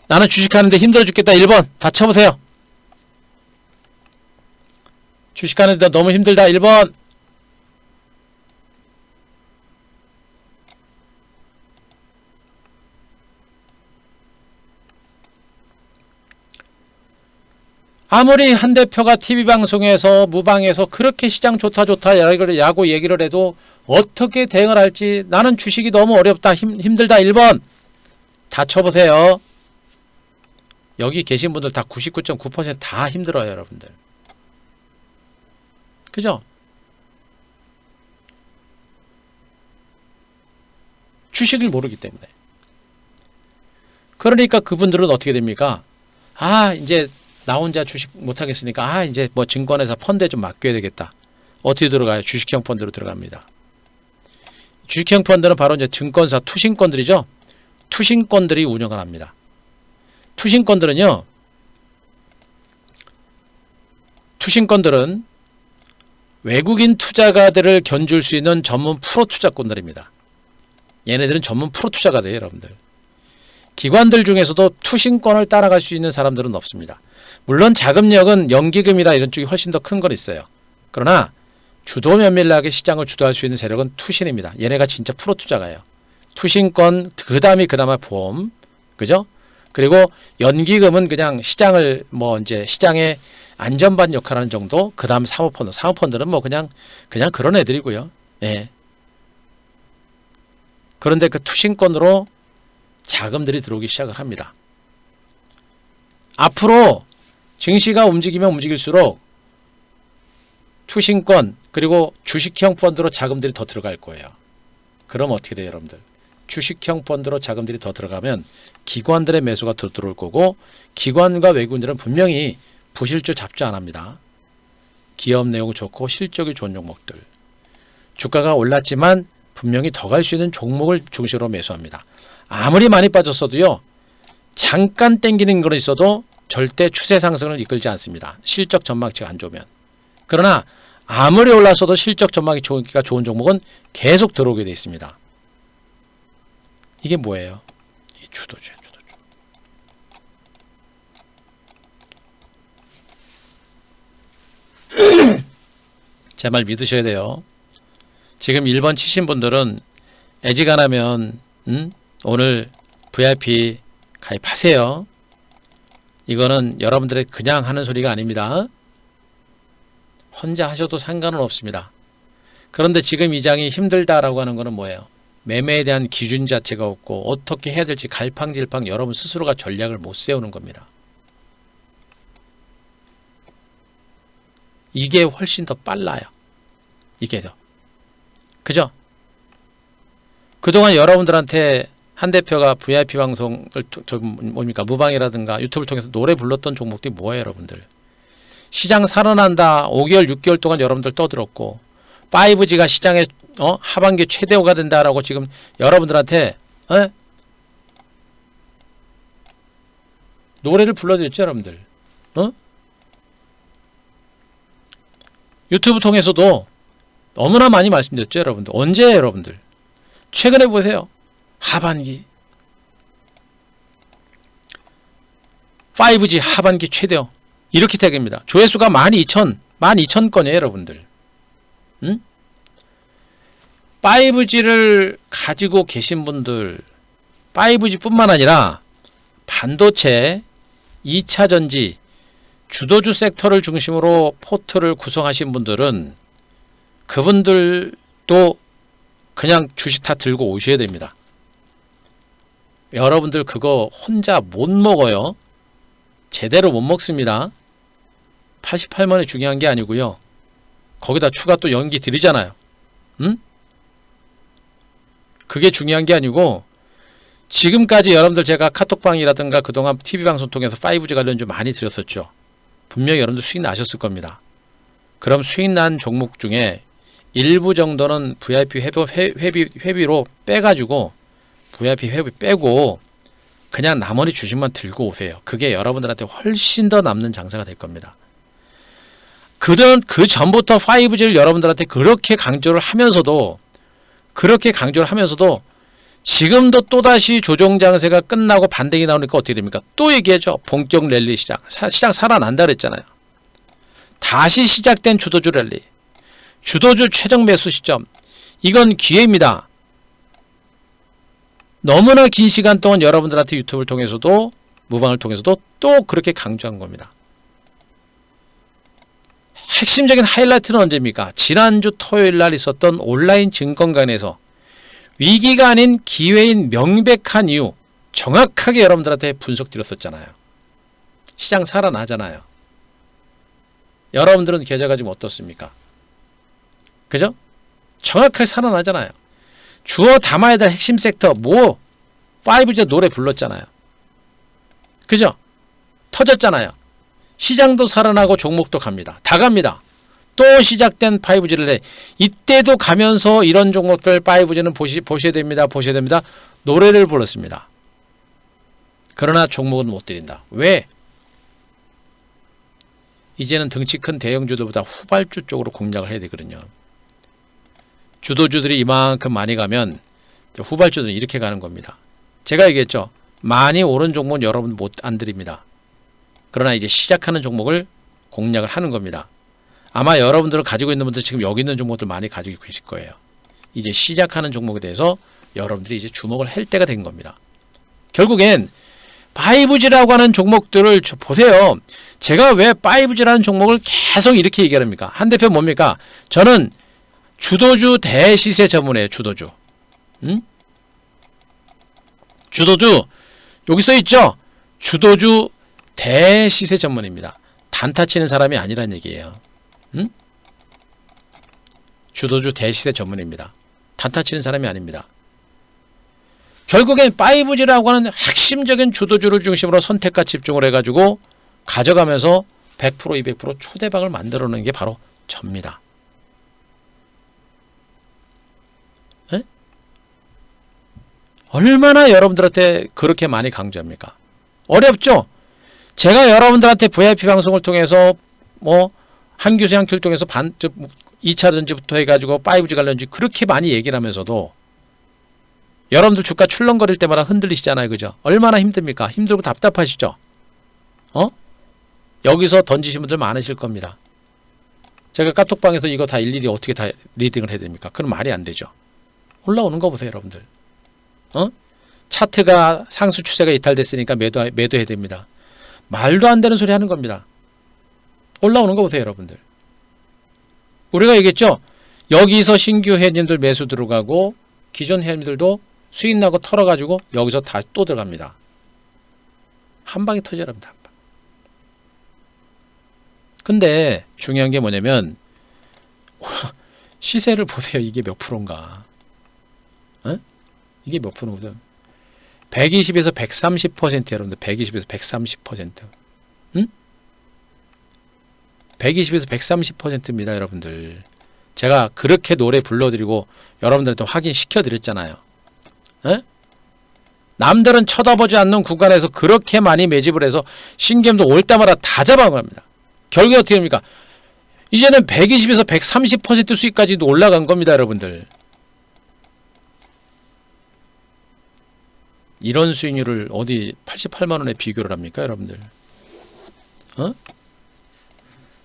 나는 주식하는데 힘들어 죽겠다. 1번. 다 쳐보세요. 주식하는데 너무 힘들다. 1번. 아무리 한 대표가 TV방송에서 무방에서 그렇게 시장 좋다 야구 얘기를 해도 어떻게 대응을 할지, 나는 주식이 너무 어렵다, 힘들다. 1번. 다 쳐보세요. 여기 계신 분들 다 99.9% 다 힘들어요, 여러분들. 그죠? 주식을 모르기 때문에. 그러니까 그분들은 어떻게 됩니까? 이제 나 혼자 주식 못하겠으니까 이제 뭐 증권회사 펀드에 좀 맡겨야 되겠다. 어떻게 들어가요? 주식형 펀드로 들어갑니다. 주식형 펀드는 바로 이제 증권사 투신권들이죠. 투신권들이 운영을 합니다. 투신권들은요, 투신권들은 외국인 투자가들을 견줄 수 있는 전문 프로 투자꾼들입니다. 얘네들은 전문 프로 투자가들이에요, 여러분들. 기관들 중에서도 투신권을 따라갈 수 있는 사람들은 없습니다. 물론 자금력은 연기금이다 이런 쪽이 훨씬 더 큰 건 있어요. 그러나 주도 면밀하게 시장을 주도할 수 있는 세력은 투신입니다. 얘네가 진짜 프로 투자가예요. 투신권, 그 다음에 보험, 그죠? 그리고 연기금은 그냥 시장을 이제 시장의 안전반 역할하는 정도. 그 다음 사모펀드, 사모펀드는 그냥 그런 애들이고요. 예. 그런데 그 투신권으로 자금들이 들어오기 시작을 합니다. 앞으로 증시가 움직이면 움직일수록 투신권 그리고 주식형 펀드로 자금들이 더 들어갈 거예요. 그럼 어떻게 돼요, 여러분들? 주식형 펀드로 자금들이 더 들어가면 기관들의 매수가 더 들어올 거고, 기관과 외국인들은 분명히 부실주 잡주 안 합니다. 기업 내용 좋고 실적이 좋은 종목들. 주가가 올랐지만 분명히 더 갈 수 있는 종목을 중심으로 매수합니다. 아무리 많이 빠졌어도요, 잠깐 땡기는 건 있어도 절대 추세 상승을 이끌지 않습니다. 실적 전망치가 안 좋으면. 그러나 아무리 올랐어도 실적 전망이 좋은 종목은 계속 들어오게 되어 있습니다. 이게 뭐예요? 이 주도주예요, 주도주. 제 말 믿으셔야 돼요. 지금 1번 치신 분들은 애지간하면 오늘 VIP 가입하세요. 이거는 여러분들의 그냥 하는 소리가 아닙니다. 혼자 하셔도 상관은 없습니다. 그런데 지금 이 장이 힘들다라고 하는 거는 뭐예요? 매매에 대한 기준 자체가 없고 어떻게 해야 될지 갈팡질팡 여러분 스스로가 전략을 못 세우는 겁니다. 이게 훨씬 더 빨라요. 이게 더. 그죠? 그동안 여러분들한테 한 대표가 VIP 방송을 무방이라든가 유튜브를 통해서 노래 불렀던 종목들이 뭐예요, 여러분들? 시장 살아난다. 5개월, 6개월 동안 여러분들 떠들었고 5G가 시장의 하반기 최대호가 된다라고 지금 여러분들한테 노래를 불러드렸죠, 여러분들. 유튜브 통해서도 너무나 많이 말씀드렸죠, 여러분들. 언제예요, 여러분들? 최근에 보세요. 하반기 5G 하반기 최대호 이렇게 되겠습니다. 조회수가 12,000건이에요, 여러분들. 5G를 가지고 계신 분들, 5G뿐만 아니라 반도체, 2차전지, 주도주 섹터를 중심으로 포트를 구성하신 분들은 그분들도 그냥 주식 다 들고 오셔야 됩니다. 여러분들 그거 혼자 못 먹어요. 제대로 못 먹습니다. 88만이 중요한 게 아니고요. 거기다 추가 또 연기 드리잖아요. 그게 중요한 게 아니고 지금까지 여러분들 제가 카톡방이라든가 그동안 TV방송 통해서 5G 관련주 많이 드렸었죠. 분명히 여러분들 수익 나셨을 겁니다. 그럼 수익 난 종목 중에 일부 정도는 VIP 회비로 빼가지고 VIP 회비 빼고 그냥 나머지 주식만 들고 오세요. 그게 여러분들한테 훨씬 더 남는 장사가 될 겁니다. 그 전부터 5G를 여러분들한테 그렇게 강조를 하면서도 지금도 또다시 조정 장세가 끝나고 반등이 나오니까 어떻게 됩니까? 또 얘기하죠. 본격 랠리 시장. 시장 살아난다 그랬잖아요. 다시 시작된 주도주 랠리. 주도주 최종 매수 시점. 이건 기회입니다. 너무나 긴 시간 동안 여러분들한테 유튜브를 통해서도 무방을 통해서도 또 그렇게 강조한 겁니다. 핵심적인 하이라이트는 언제입니까? 지난주 토요일 날 있었던 온라인 증권간에서 위기가 아닌 기회인 명백한 이유 정확하게 여러분들한테 분석 드렸었잖아요. 시장 살아나잖아요. 여러분들은 계좌가 지금 어떻습니까? 그죠? 정확하게 살아나잖아요. 주워 담아야 될 핵심 섹터 5G 노래 불렀잖아요. 그죠? 터졌잖아요. 시장도 살아나고 종목도 갑니다. 다 갑니다. 또 시작된 5G를 해. 이때도 가면서 이런 종목들 5G는 보셔야 됩니다. 보셔야 됩니다. 노래를 불렀습니다. 그러나 종목은 못 드린다. 왜? 이제는 덩치 큰 대형주들보다 후발주 쪽으로 공략을 해야 되거든요. 주도주들이 이만큼 많이 가면 후발주들은 이렇게 가는 겁니다. 제가 얘기했죠. 많이 오른 종목은 여러분 못 안 드립니다. 그러나 이제 시작하는 종목을 공략을 하는 겁니다. 아마 여러분들은 가지고 있는 분들 지금 여기 있는 종목들 많이 가지고 계실 거예요. 이제 시작하는 종목에 대해서 여러분들이 이제 주목을 할 때가 된 겁니다. 결국엔 5G라고 하는 종목들을 보세요. 제가 왜 5G라는 종목을 계속 이렇게 얘기합니까? 한 대표 뭡니까? 저는 주도주 대시세 전문이에요. 주도주. 주도주 여기 써 있죠? 주도주 대시세 전문입니다. 단타 치는 사람이 아니란 얘기예요. 주도주 대시세 전문입니다. 단타 치는 사람이 아닙니다. 결국엔 5G라고 하는 핵심적인 주도주를 중심으로 선택과 집중을 해가지고 가져가면서 100% 200% 초대박을 만들어내는 게 바로 접니다. 에? 얼마나 여러분들한테 그렇게 많이 강조합니까? 어렵죠? 제가 여러분들한테 VIP 방송을 통해서 뭐 한규수 한큐를 통해서 2차 전지부터 해가지고 5G 관련주 그렇게 많이 얘기를 하면서도 여러분들 주가 출렁거릴 때마다 흔들리시잖아요. 그죠? 얼마나 힘듭니까? 힘들고 답답하시죠? 여기서 던지신 분들 많으실 겁니다. 제가 카톡방에서 이거 다 일일이 어떻게 다 리딩을 해야 됩니까? 그럼 말이 안 되죠. 올라오는 거 보세요, 여러분들. 차트가 상수 추세가 이탈됐으니까 매도해야 됩니다. 말도 안 되는 소리 하는 겁니다. 올라오는 거 보세요, 여러분들. 우리가 얘기했죠? 여기서 신규 회원님들 매수 들어가고 기존 회원님들도 수익 나고 털어가지고 여기서 다시 또 들어갑니다. 한 방에 터져랍니다. 한 방. 근데 중요한 게 뭐냐면 시세를 보세요. 이게 몇 프로인가? 이게 몇 프로거든? 120에서 130% 여러분들. 120에서 130%. 120에서 130%입니다, 여러분들. 제가 그렇게 노래 불러드리고 여러분들한테 확인시켜 드렸잖아요. 남들은 쳐다보지 않는 구간에서 그렇게 많이 매집을 해서 신개념도 올 때마다 다 잡아갑니다. 결국에 어떻게 됩니까? 이제는 120에서 130% 수익까지도 올라간 겁니다, 여러분들. 이런 수익률을 어디 88만원에 비교를 합니까, 여러분들?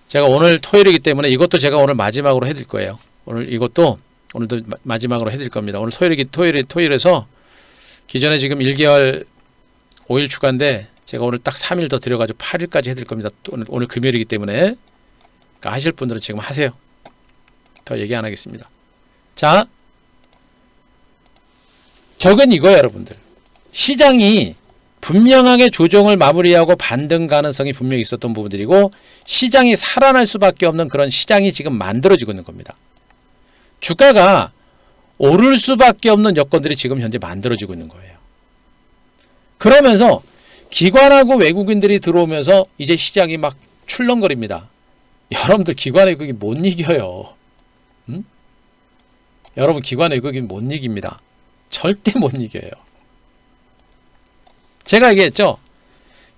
제가 오늘 토요일이기 때문에 이것도 제가 오늘 마지막으로 해드릴 거예요. 오늘도 마지막으로 해드릴 겁니다. 오늘 토요일에서 기존에 지금 1개월 5일 추가인데 제가 오늘 딱 3일 더 들여가지고 8일까지 해드릴 겁니다. 오늘 금요일이기 때문에. 그러니까 하실 분들은 지금 하세요. 더 얘기 안 하겠습니다. 자, 결국은 이거예요, 여러분들. 시장이 분명하게 조정을 마무리하고 반등 가능성이 분명히 있었던 부분들이고 시장이 살아날 수밖에 없는 그런 시장이 지금 만들어지고 있는 겁니다. 주가가 오를 수밖에 없는 여건들이 지금 현재 만들어지고 있는 거예요. 그러면서 기관하고 외국인들이 들어오면서 이제 시장이 막 출렁거립니다. 여러분들 기관 외국인 못 이겨요. 여러분 기관 외국인 못 이깁니다. 절대 못 이겨요. 제가 얘기했죠.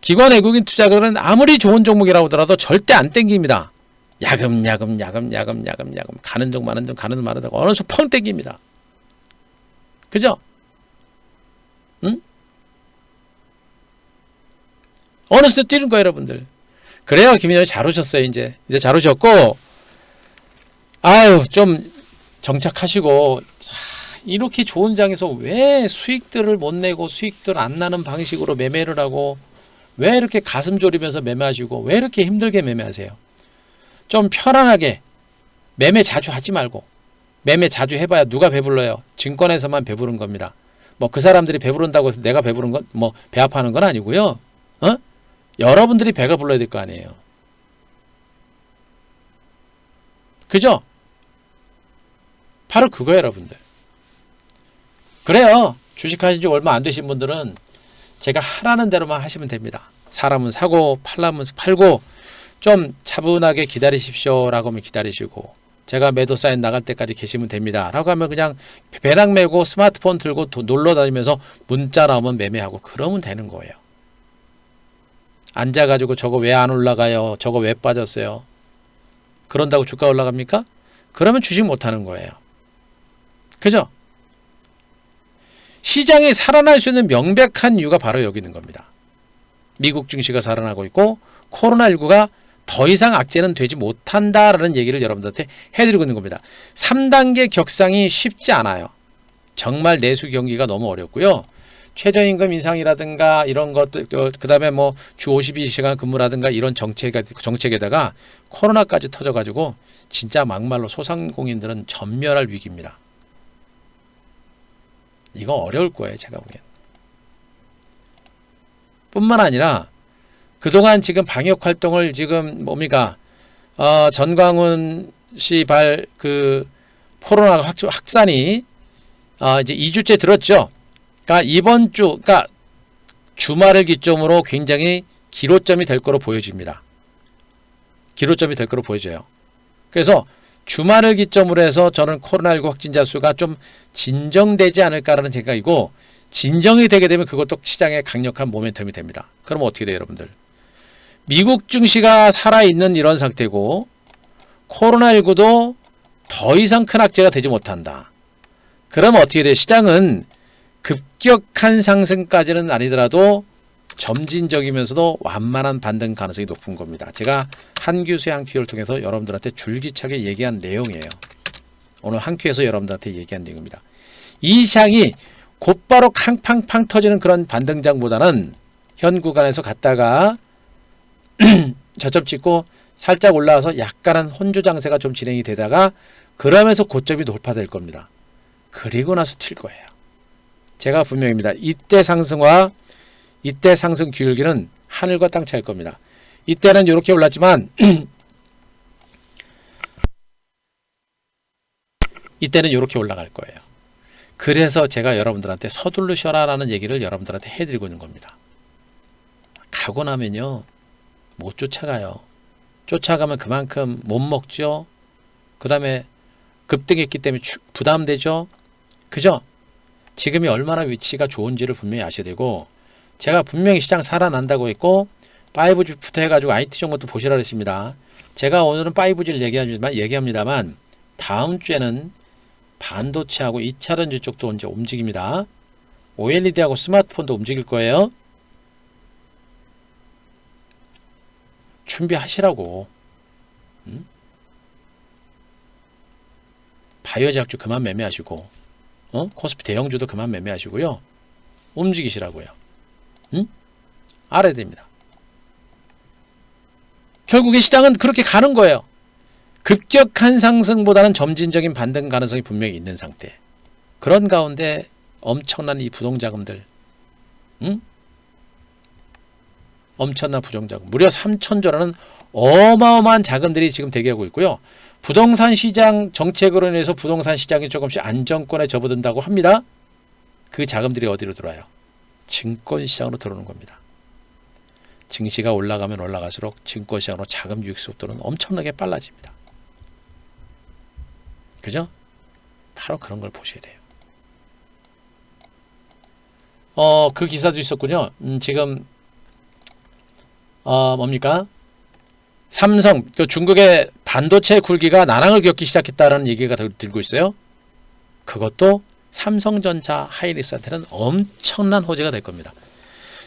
기관 외국인 투자자들은 아무리 좋은 종목이라고 하더라도 절대 안 땡깁니다. 야금 가는 종 마는 종 가는 종 마는 종 어느 순간 펑 땡깁니다. 그죠? 어느 순간 뛰는 거예요, 여러분들. 그래요, 김인영이 잘 오셨어요. 이제 잘 오셨고, 아유 좀 정착하시고. 이렇게 좋은 장에서 왜 수익들을 못 내고 수익들 안 나는 방식으로 매매를 하고 왜 이렇게 가슴 졸이면서 매매하시고 왜 이렇게 힘들게 매매하세요? 좀 편안하게 매매 자주 하지 말고 매매 자주 해봐야 누가 배불러요? 증권에서만 배부른 겁니다. 뭐 그 사람들이 배부른다고 해서 내가 배부른 건 뭐 배 아파하는 건 아니고요. 여러분들이 배가 불러야 될 거 아니에요. 그죠? 바로 그거예요, 여러분들. 그래요. 주식하신 지 얼마 안 되신 분들은 제가 하라는 대로만 하시면 됩니다. 사람은 사고 팔라면 팔고 좀 차분하게 기다리십시오 라고 하면 기다리시고 제가 매도 사인 나갈 때까지 계시면 됩니다 라고 하면 그냥 배낭 메고 스마트폰 들고 놀러 다니면서 문자 나오면 매매하고 그러면 되는 거예요. 앉아가지고 저거 왜 안 올라가요? 저거 왜 빠졌어요? 그런다고 주가 올라갑니까? 그러면 주식 못하는 거예요. 그죠? 시장이 살아날 수 있는 명백한 이유가 바로 여기 있는 겁니다. 미국 증시가 살아나고 있고 코로나19가 더 이상 악재는 되지 못한다라는 얘기를 여러분들한테 해드리고 있는 겁니다. 3단계 격상이 쉽지 않아요. 정말 내수 경기가 너무 어렵고요. 최저임금 인상이라든가 이런 것들, 그 다음에 뭐 주 52시간 근무라든가 이런 정책에다가 코로나까지 터져가지고 진짜 막말로 소상공인들은 전멸할 위기입니다. 이거 어려울 거예요, 제가 보기엔. 뿐만 아니라 그동안 지금 방역 활동을 지금 뭡니까? 전광훈 씨 코로나 확산이 이제 2주째 들었죠. 그러니까 이번 주, 그러니까 주말을 기점으로 굉장히 기로점이 될 거로 보여집니다. 기로점이 될 거로 보여져요. 그래서 주말을 기점으로 해서 저는 코로나19 확진자 수가 좀 진정되지 않을까라는 생각이고, 진정이 되게 되면 그것도 시장에 강력한 모멘텀이 됩니다. 그럼 어떻게 돼요, 여러분들? 미국 증시가 살아있는 이런 상태고 코로나19도 더 이상 큰 악재가 되지 못한다. 그럼 어떻게 돼요? 시장은 급격한 상승까지는 아니더라도 점진적이면서도 완만한 반등 가능성이 높은 겁니다. 제가 한 큐수의 한 큐를 통해서 여러분들한테 줄기차게 얘기한 내용이에요. 오늘 한 큐에서 여러분들한테 얘기한 내용입니다. 이 시장이 곧바로 캉팡팡 터지는 그런 반등장보다는 현 구간에서 갔다가 저점 찍고 살짝 올라와서 약간은 혼조 장세가 좀 진행이 되다가 그러면서 고점이 돌파될 겁니다. 그리고 나서 튈 거예요. 제가 분명합니다. 이때 상승과 이때 상승 기울기는 하늘과 땅 차이일 겁니다. 이때는 이렇게 올랐지만 이때는 이렇게 올라갈 거예요. 그래서 제가 여러분들한테 서두르셔라라는 얘기를 여러분들한테 해드리고 있는 겁니다. 가고 나면요 못 쫓아가요. 쫓아가면 그만큼 못 먹죠. 그 다음에 급등했기 때문에 부담되죠. 그죠? 지금이 얼마나 위치가 좋은지를 분명히 아셔야 되고, 제가 분명히 시장 살아난다고 했고 5G부터 해가지고 IT 정보도 보시라 그랬습니다. 제가 오늘은 5G를 얘기합니다만 다음 주에는 반도체하고 2차전지 쪽도 이제 움직입니다. OLED하고 스마트폰도 움직일 거예요. 준비하시라고. 바이오 제약주 그만 매매하시고, 코스피 대형주도 그만 매매하시고요. 움직이시라고요. 알아야 됩니다. 결국에 시장은 그렇게 가는 거예요. 급격한 상승보다는 점진적인 반등 가능성이 분명히 있는 상태. 그런 가운데 엄청난 이 부동자금들, 엄청난 부정자금, 무려 3,000조라는 어마어마한 자금들이 지금 대기하고 있고요. 부동산 시장 정책으로 인해서 부동산 시장이 조금씩 안정권에 접어든다고 합니다. 그 자금들이 어디로 들어와요? 증권시장으로 들어오는 겁니다. 증시가 올라가면 올라갈수록 증권시장으로 자금 유입 속도는 엄청나게 빨라집니다. 그죠? 바로 그런 걸 보셔야 돼요. 그 기사도 있었군요. 지금 뭡니까? 삼성, 중국의 반도체 굴기가 난항을 겪기 시작했다는 얘기가 들고 있어요. 그것도 삼성전자 하이닉스한테는 엄청난 호재가 될 겁니다.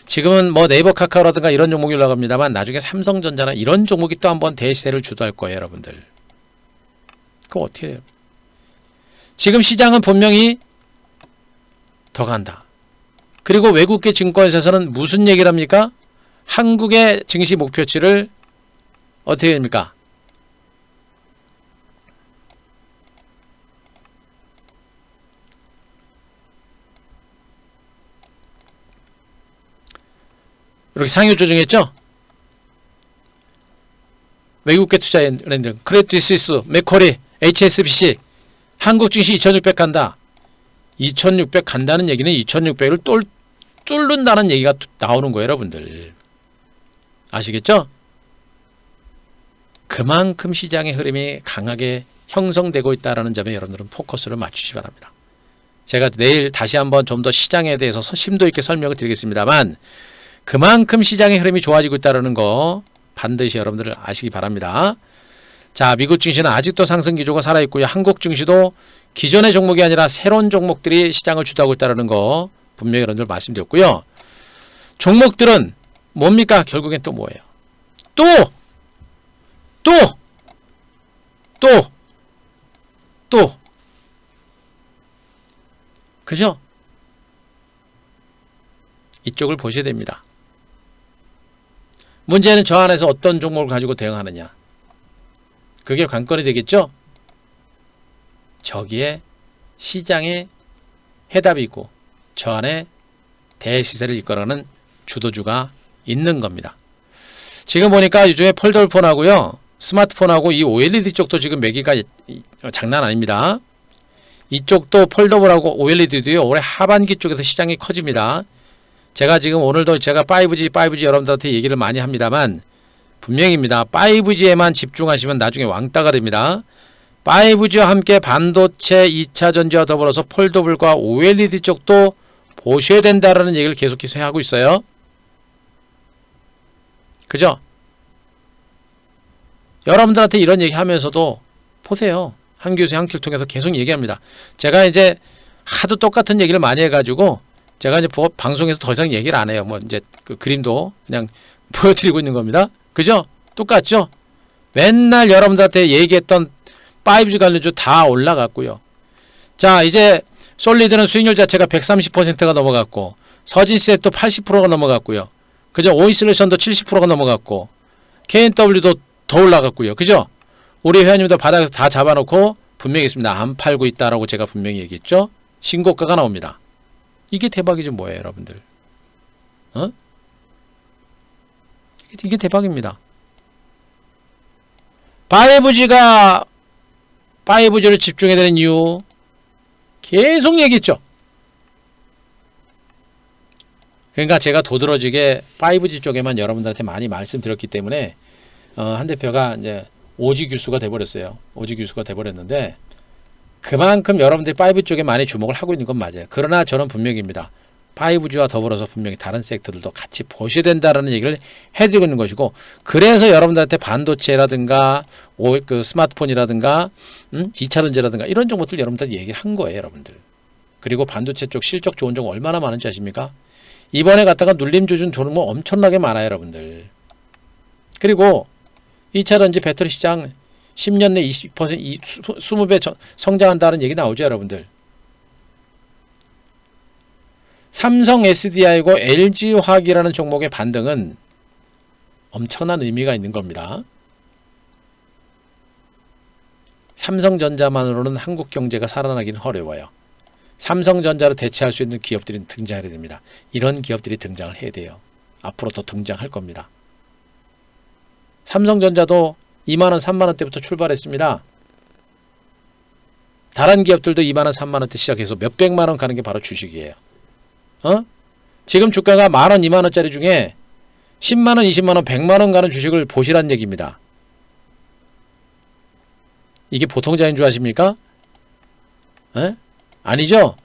지금은 뭐 네이버 카카오라든가 이런 종목이 올라갑니다만 나중에 삼성전자나 이런 종목이 또 한번 대세를 주도할 거예요, 여러분들. 그거 어떻게 해요? 지금 시장은 분명히 더 간다. 그리고 외국계 증권사에서는 무슨 얘기를 합니까? 한국의 증시 목표치를 어떻게 됩니까? 이렇게 상향 조정했죠? 외국계 투자은행들, 크레디트 스위스, 맥쿼리, HSBC, 한국 증시 2600 간다. 2600 간다는 얘기는 2600을 뚫는다는 얘기가 나오는 거예요, 여러분들. 아시겠죠? 그만큼 시장의 흐름이 강하게 형성되고 있다는 점에 여러분들은 포커스를 맞추시기 바랍니다. 제가 내일 다시 한번 좀 더 시장에 대해서 심도 있게 설명을 드리겠습니다만, 그만큼 시장의 흐름이 좋아지고 있다는 거 반드시 여러분들 아시기 바랍니다. 자, 미국 증시는 아직도 상승 기조가 살아있고요. 한국 증시도 기존의 종목이 아니라 새로운 종목들이 시장을 주도하고 있다는 거 분명히 여러분들 말씀드렸고요. 종목들은 뭡니까? 결국엔 또 뭐예요? 또! 그죠? 이쪽을 보셔야 됩니다. 문제는 저 안에서 어떤 종목을 가지고 대응하느냐. 그게 관건이 되겠죠? 저기에 시장의 해답이 있고 저 안에 대시세를 이끌어가는 주도주가 있는 겁니다. 지금 보니까 요즘에 폴더폰하고요. 스마트폰하고 이 OLED 쪽도 지금 매기가 장난 아닙니다. 이쪽도 폴더블하고 OLED도요. 올해 하반기 쪽에서 시장이 커집니다. 제가 지금 오늘도 제가 5G 여러분들한테 얘기를 많이 합니다만 분명입니다. 5G에만 집중하시면 나중에 왕따가 됩니다. 5G와 함께 반도체 2차 전지와 더불어서 폴더블과 OLED 쪽도 보셔야 된다라는 얘기를 계속해서 하고 있어요. 그죠? 여러분들한테 이런 얘기 하면서도 보세요. 한 교수의 한 끼를 통해서 계속 얘기합니다. 제가 이제 하도 똑같은 얘기를 많이 해가지고 제가 이제 방송에서 더 이상 얘기를 안 해요. 뭐 이제 그 그림도 그냥 보여드리고 있는 겁니다. 그죠? 똑같죠? 맨날 여러분들한테 얘기했던 5G 관련주 다 올라갔고요. 자, 이제 솔리드는 수익률 자체가 130%가 넘어갔고 서진셋도 80%가 넘어갔고요. 그죠? 오인솔루션도 70%가 넘어갔고 KNW도 더 올라갔고요. 그죠? 우리 회원님들 바닥에서 다 잡아놓고 분명히 있습니다. 안 팔고 있다라고 제가 분명히 얘기했죠. 신고가가 나옵니다. 이게 대박이죠. 뭐예요 여러분들. 이게 대박입니다. 5G를 집중해야 되는 이유 계속 얘기했죠. 그러니까 제가 도드러지게 5G 쪽에만 여러분들한테 많이 말씀드렸기 때문에 한 대표가 이제 오지 규수가 돼버렸어요. 오지 규수가 돼버렸는데 그만큼 여러분들이 5G 쪽에 많이 주목을 하고 있는 건 맞아요. 그러나 저는 분명히입니다. 5G와 더불어서 분명히 다른 섹터들도 같이 보셔야 된다라는 얘기를 해드리고 있는 것이고 그래서 여러분들한테 반도체라든가 그 스마트폰이라든가 2차 전지라든가 이런 종목들 여러분들 얘기를 한 거예요. 여러분들. 그리고 반도체 쪽 실적 좋은 종목 얼마나 많은지 아십니까? 이번에 갖다가 눌림 조준 종목 엄청나게 많아요. 여러분들. 그리고 2차 전지 배터리 시장 10년 내 20%, 20배 성장한다는 얘기 나오죠. 여러분들. 삼성 SDI고 LG화학이라는 종목의 반등은 엄청난 의미가 있는 겁니다. 삼성전자만으로는 한국 경제가 살아나기는 어려워요. 삼성전자를 대체할 수 있는 기업들이 등장해야 됩니다. 이런 기업들이 등장을 해야 돼요. 앞으로 더 등장할 겁니다. 삼성전자도 2만원, 3만원대부터 출발했습니다. 다른 기업들도 2만원, 3만원대 시작해서 몇백만원 가는 게 바로 주식이에요. 지금 주가가 만원, 2만원짜리 중에 10만원, 20만원, 100만원 가는 주식을 보시라는 얘기입니다. 이게 보통자인 줄 아십니까? 아니죠?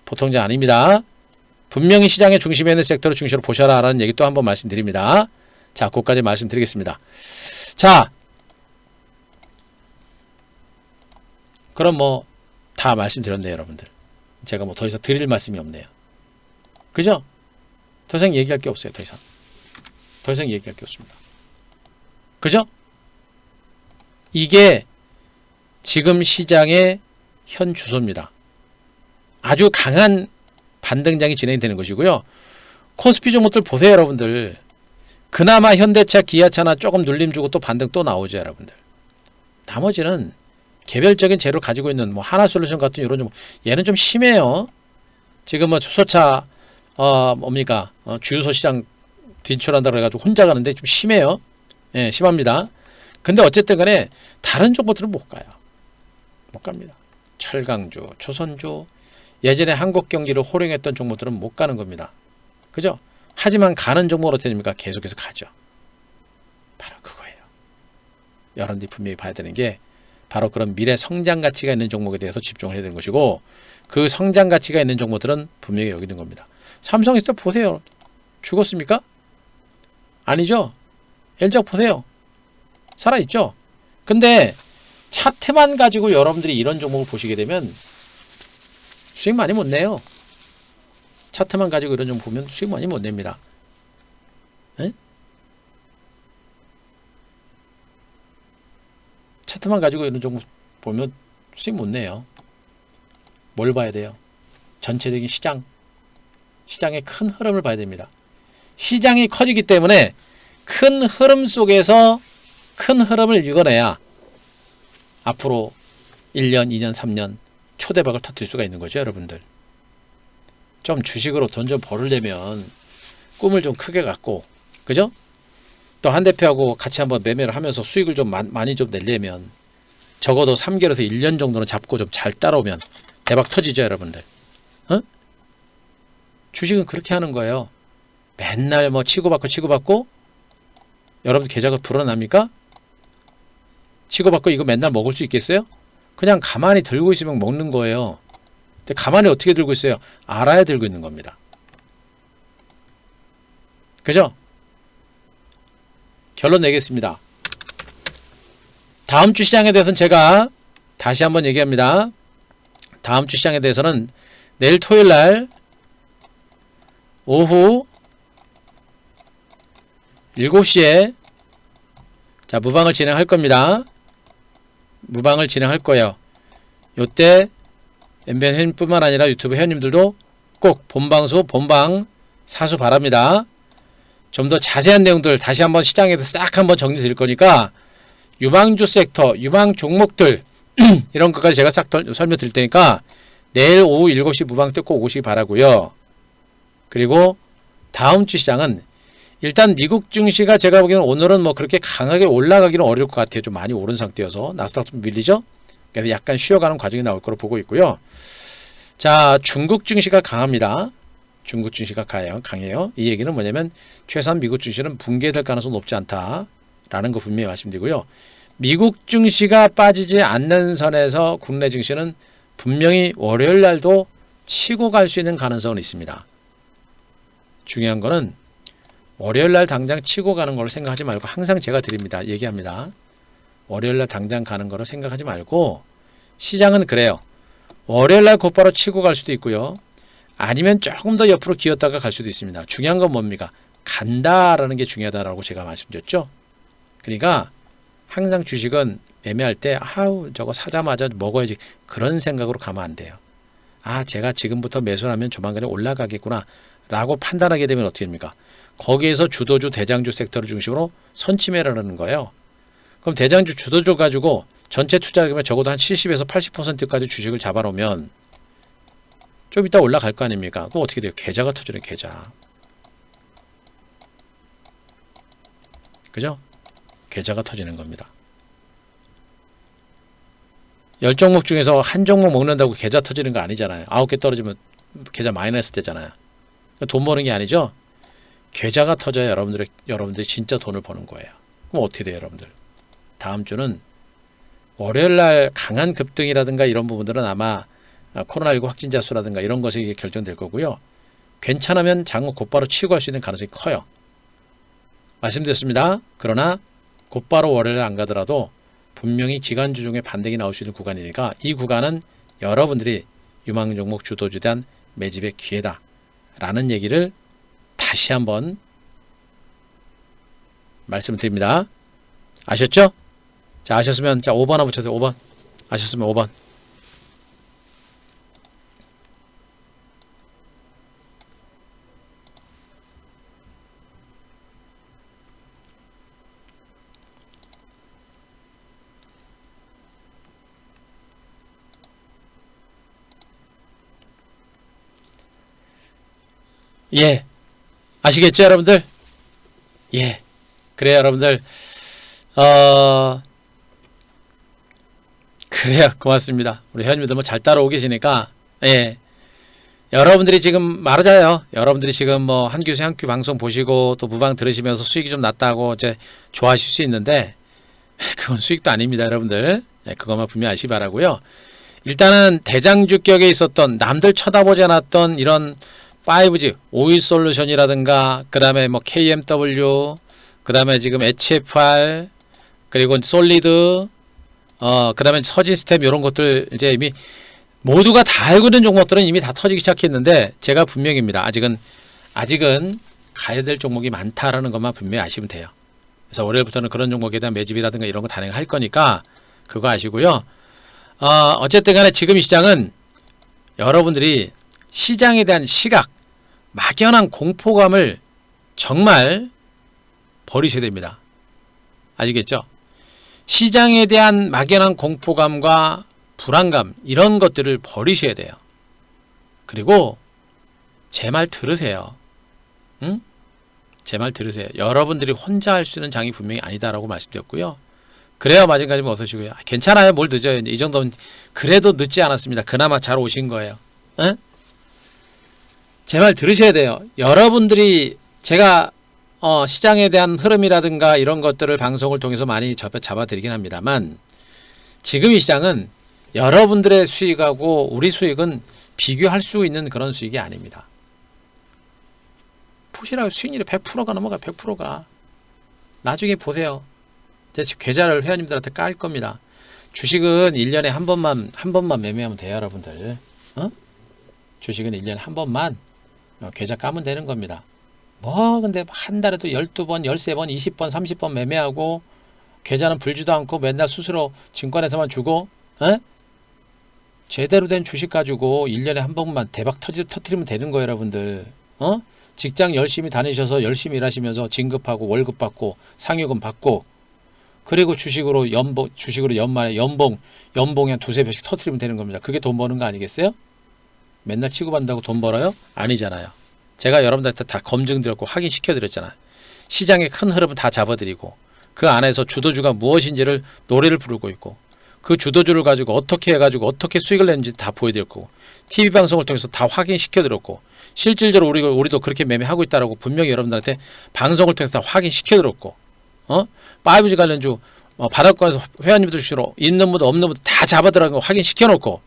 보통자 아닙니다. 분명히 시장의 중심에 있는 섹터를 중심으로 보셔라 라는 얘기 또 한번 말씀드립니다. 자, 그것까지 말씀드리겠습니다. 자, 그럼 뭐 다 말씀드렸네요. 여러분들. 제가 뭐 더 이상 드릴 말씀이 없네요. 그죠? 더 이상 얘기할 게 없어요. 더 이상 얘기할 게 없습니다. 그죠? 이게 지금 시장의 현 주소입니다. 아주 강한 반등장이 진행되는 것이고요. 코스피 종목들 보세요. 여러분들. 그나마 현대차, 기아차나 조금 눌림 주고 또 반등 또 나오죠. 여러분들. 나머지는 개별적인 재료 가지고 있는 뭐 하나솔루션 같은 이런 종목 얘는 좀 심해요. 지금 뭐 수소차 뭡니까? 주유소 시장 진출한다고 해가지고 혼자 가는데 좀 심해요. 예, 심합니다. 근데 어쨌든 간에 다른 종목들은 못 가요. 못 갑니다. 철강주, 조선주, 예전에 한국 경기를 호령했던 종목들은 못 가는 겁니다. 그죠? 하지만 가는 종목은 어떻게 됩니까? 계속해서 가죠. 바로 그거예요. 여러분들이 분명히 봐야 되는 게 바로 그런 미래 성장 가치가 있는 종목에 대해서 집중을 해야 되는 것이고 그 성장 가치가 있는 종목들은 분명히 여기 있는 겁니다. 삼성에서 보세요. 죽었습니까? 아니죠? LG화학 보세요. 살아있죠? 근데 차트만 가지고 여러분들이 이런 종목을 보시게 되면 수익 많이 못 내요. 차트만 가지고 이런 종목 보면 수익 많이 못 냅니다. 에? 차트만 가지고 이런 종목 보면 수익 못 내요. 뭘 봐야 돼요? 전체적인 시장의 큰 흐름을 봐야 됩니다. 시장이 커지기 때문에 큰 흐름 속에서 큰 흐름을 읽어내야 앞으로 1년, 2년, 3년 초대박을 터뜨릴 수가 있는 거죠, 여러분들. 좀 주식으로 돈 좀 벌으려면 꿈을 좀 크게 갖고, 그죠? 또 한 대표하고 같이 한번 매매를 하면서 수익을 좀 많이 좀 내려면 적어도 3개월에서 1년 정도는 잡고 좀 잘 따라오면 대박 터지죠, 여러분들. 어? 주식은 그렇게 하는 거예요. 맨날 뭐 치고받고 여러분들 계좌가 불어납니까? 치고받고 이거 맨날 먹을 수 있겠어요? 그냥 가만히 들고 있으면 먹는 거예요. 근데 가만히 어떻게 들고 있어요? 알아야 들고 있는 겁니다. 그죠? 결론 내겠습니다. 다음 주 시장에 대해서는 제가 다시 한번 얘기합니다. 다음 주 시장에 대해서는 내일 토요일 날 오후 7시에 자, 무방을 진행할 겁니다. 무방을 진행할 거예요. 요때 MBN 회원뿐만 아니라 유튜브 회원님들도 꼭 본방수 본방 사수 바랍니다. 좀 더 자세한 내용들 다시 한번 시장에서 싹 한번 정리 드릴 거니까 유망주 섹터, 유망 종목들 이런 것까지 제가 싹 설명 드릴 테니까 내일 오후 7시 무방 때 꼭 오시기 바라고요. 그리고 다음 주 시장은 일단 미국 증시가 제가 보기에는 오늘은 뭐 그렇게 강하게 올라가기는 어려울 것 같아요. 좀 많이 오른 상태여서 나스닥 좀 밀리죠. 그래서 약간 쉬어가는 과정이 나올 거로 보고 있고요. 자, 중국 증시가 강합니다. 중국 증시가 강해요. 이 얘기는 뭐냐면 최소한 미국 증시는 붕괴될 가능성이 높지 않다라는 거 분명히 말씀드리고요. 미국 증시가 빠지지 않는 선에서 국내 증시는 분명히 월요일 날도 치고 갈 수 있는 가능성은 있습니다. 중요한 거는 월요일 날 당장 치고 가는 걸 생각하지 말고 항상 제가 드립니다. 얘기합니다. 월요일 날 당장 가는 거를 생각하지 말고 시장은 그래요. 월요일 날 곧바로 치고 갈 수도 있고요. 아니면 조금 더 옆으로 기었다가 갈 수도 있습니다. 중요한 건 뭡니까? 간다라는 게 중요하다라고 제가 말씀드렸죠. 그러니까 항상 주식은 매매할 때 아우 저거 사자마자 먹어야지 그런 생각으로 가면 안 돼요. 아, 제가 지금부터 매수를 하면 조만간에 올라가겠구나 라고 판단하게 되면 어떻게 됩니까? 거기에서 주도주, 대장주 섹터를 중심으로 선침해를 하는 거예요. 그럼 대장주, 주도주 가지고 전체 투자금의 적어도 한 70에서 80%까지 주식을 잡아놓으면 좀 이따 올라갈 거 아닙니까? 그럼 어떻게 돼요? 계좌가 터지는 계좌. 그죠? 계좌가 터지는 겁니다. 10종목 중에서 한 종목 먹는다고 계좌 터지는 거 아니잖아요. 9개 떨어지면 계좌 마이너스 되잖아요. 돈 버는 게 아니죠? 계좌가 터져야 여러분들이 진짜 돈을 버는 거예요. 그럼 어떻게 돼요, 여러분들? 다음 주는 월요일 날 강한 급등이라든가 이런 부분들은 아마 코로나19 확진자 수라든가 이런 것이 결정될 거고요. 괜찮으면 장은 곧바로 치고 갈 수 있는 가능성이 커요. 말씀드렸습니다. 그러나 곧바로 월요일에 안 가더라도 분명히 기간주 중에 반등이 나올 수 있는 구간이니까 이 구간은 여러분들이 유망 종목 주도주에 대한 매집의 기회다 라는 얘기를 다시 한번 말씀드립니다. 아셨죠? 자, 아셨으면 자 5번 한번 붙여주세요. 5번 아셨으면 5번. 예. 아시겠죠, 여러분들? 예. 그래요, 여러분들. 그래요. 고맙습니다. 우리 회원님들 뭐 잘 따라오고 계시니까, 예. 여러분들이 지금 말하자요. 여러분들이 지금 뭐 한규수 한큐 방송 보시고 또 무방 들으시면서 수익이 좀 났다고 이제 좋아하실 수 있는데, 그건 수익도 아닙니다, 여러분들. 예, 그것만 분명히 아시기 바라고요. 일단은 대장주격에 있었던 남들 쳐다보지 않았던 이런 5G, 오일 솔루션이라든가 그 다음에 뭐 KMW, 그 다음에 지금 HFR, 그리고 솔리드, 그 다음에 서진 스텝, 이런 것들 이제 이미 모두가 다 알고 있는 종목들은 이미 다 터지기 시작했는데, 제가 분명입니다. 아직은 가야 될 종목이 많다라는 것만 분명히 아시면 돼요. 그래서 월요일부터는 그런 종목에 대한 매집이라든가 이런 거 단행할 거니까 그거 아시고요. 어쨌든 간에 지금 이 시장은 여러분들이 시장에 대한 시각, 막연한 공포감을 정말 버리셔야 됩니다. 아시겠죠? 시장에 대한 막연한 공포감과 불안감, 이런 것들을 버리셔야 돼요. 그리고 제 말 들으세요. 응? 제 말 들으세요. 여러분들이 혼자 할 수 있는 장이 분명히 아니다라고 말씀드렸고요. 그래야 마지막까지 어서시고요. 괜찮아요. 뭘 늦어요. 이 정도면 그래도 늦지 않았습니다. 그나마 잘 오신 거예요. 응? 제 말 들으셔야 돼요. 여러분들이 제가 시장에 대한 흐름이라든가 이런 것들을 방송을 통해서 많이 잡아드리긴 합니다만, 지금 이 시장은 여러분들의 수익하고 우리 수익은 비교할 수 있는 그런 수익이 아닙니다. 보시라고 수익률이 100%가 넘어가. 100%가. 나중에 보세요. 제 계좌를 회원님들한테 깔 겁니다. 주식은 1년에 한 번만 매매하면 돼요, 여러분들. 주식은 1년에 한 번만 계좌 까면 되는 겁니다. 근데 한 달에도 12번, 13번, 20번, 30번 매매하고 계좌는 불지도 않고 맨날 스스로 증권에서만 주고, 제대로 된 주식 가지고 1년에 한 번만 대박 터뜨리면 되는 거예요, 여러분들. 직장 열심히 다니셔서 열심히 일하시면서 진급하고 월급 받고 상여금 받고, 그리고 주식으로 연말에 연봉이 한 두세 배씩 터뜨리면 되는 겁니다. 그게 돈 버는 거 아니겠어요? 맨날 취급한다고 돈 벌어요? 아니잖아요. 제가 여러분들한테 다 검증드렸고 확인시켜드렸잖아요. 시장의 큰 흐름은 다 잡아드리고, 그 안에서 주도주가 무엇인지를 노래를 부르고 있고, 그 주도주를 가지고 어떻게 해가지고 어떻게 수익을 내는지 다 보여드렸고, TV방송을 통해서 다 확인시켜드렸고, 실질적으로 우리도 그렇게 매매하고 있다라고 분명히 여러분들한테 방송을 통해서 다 확인시켜드렸고, 5G 관련주 바닥권에서 회원님들 주시로 있는 분도 없는 분도 다 잡아들어간 거 확인시켜놓고,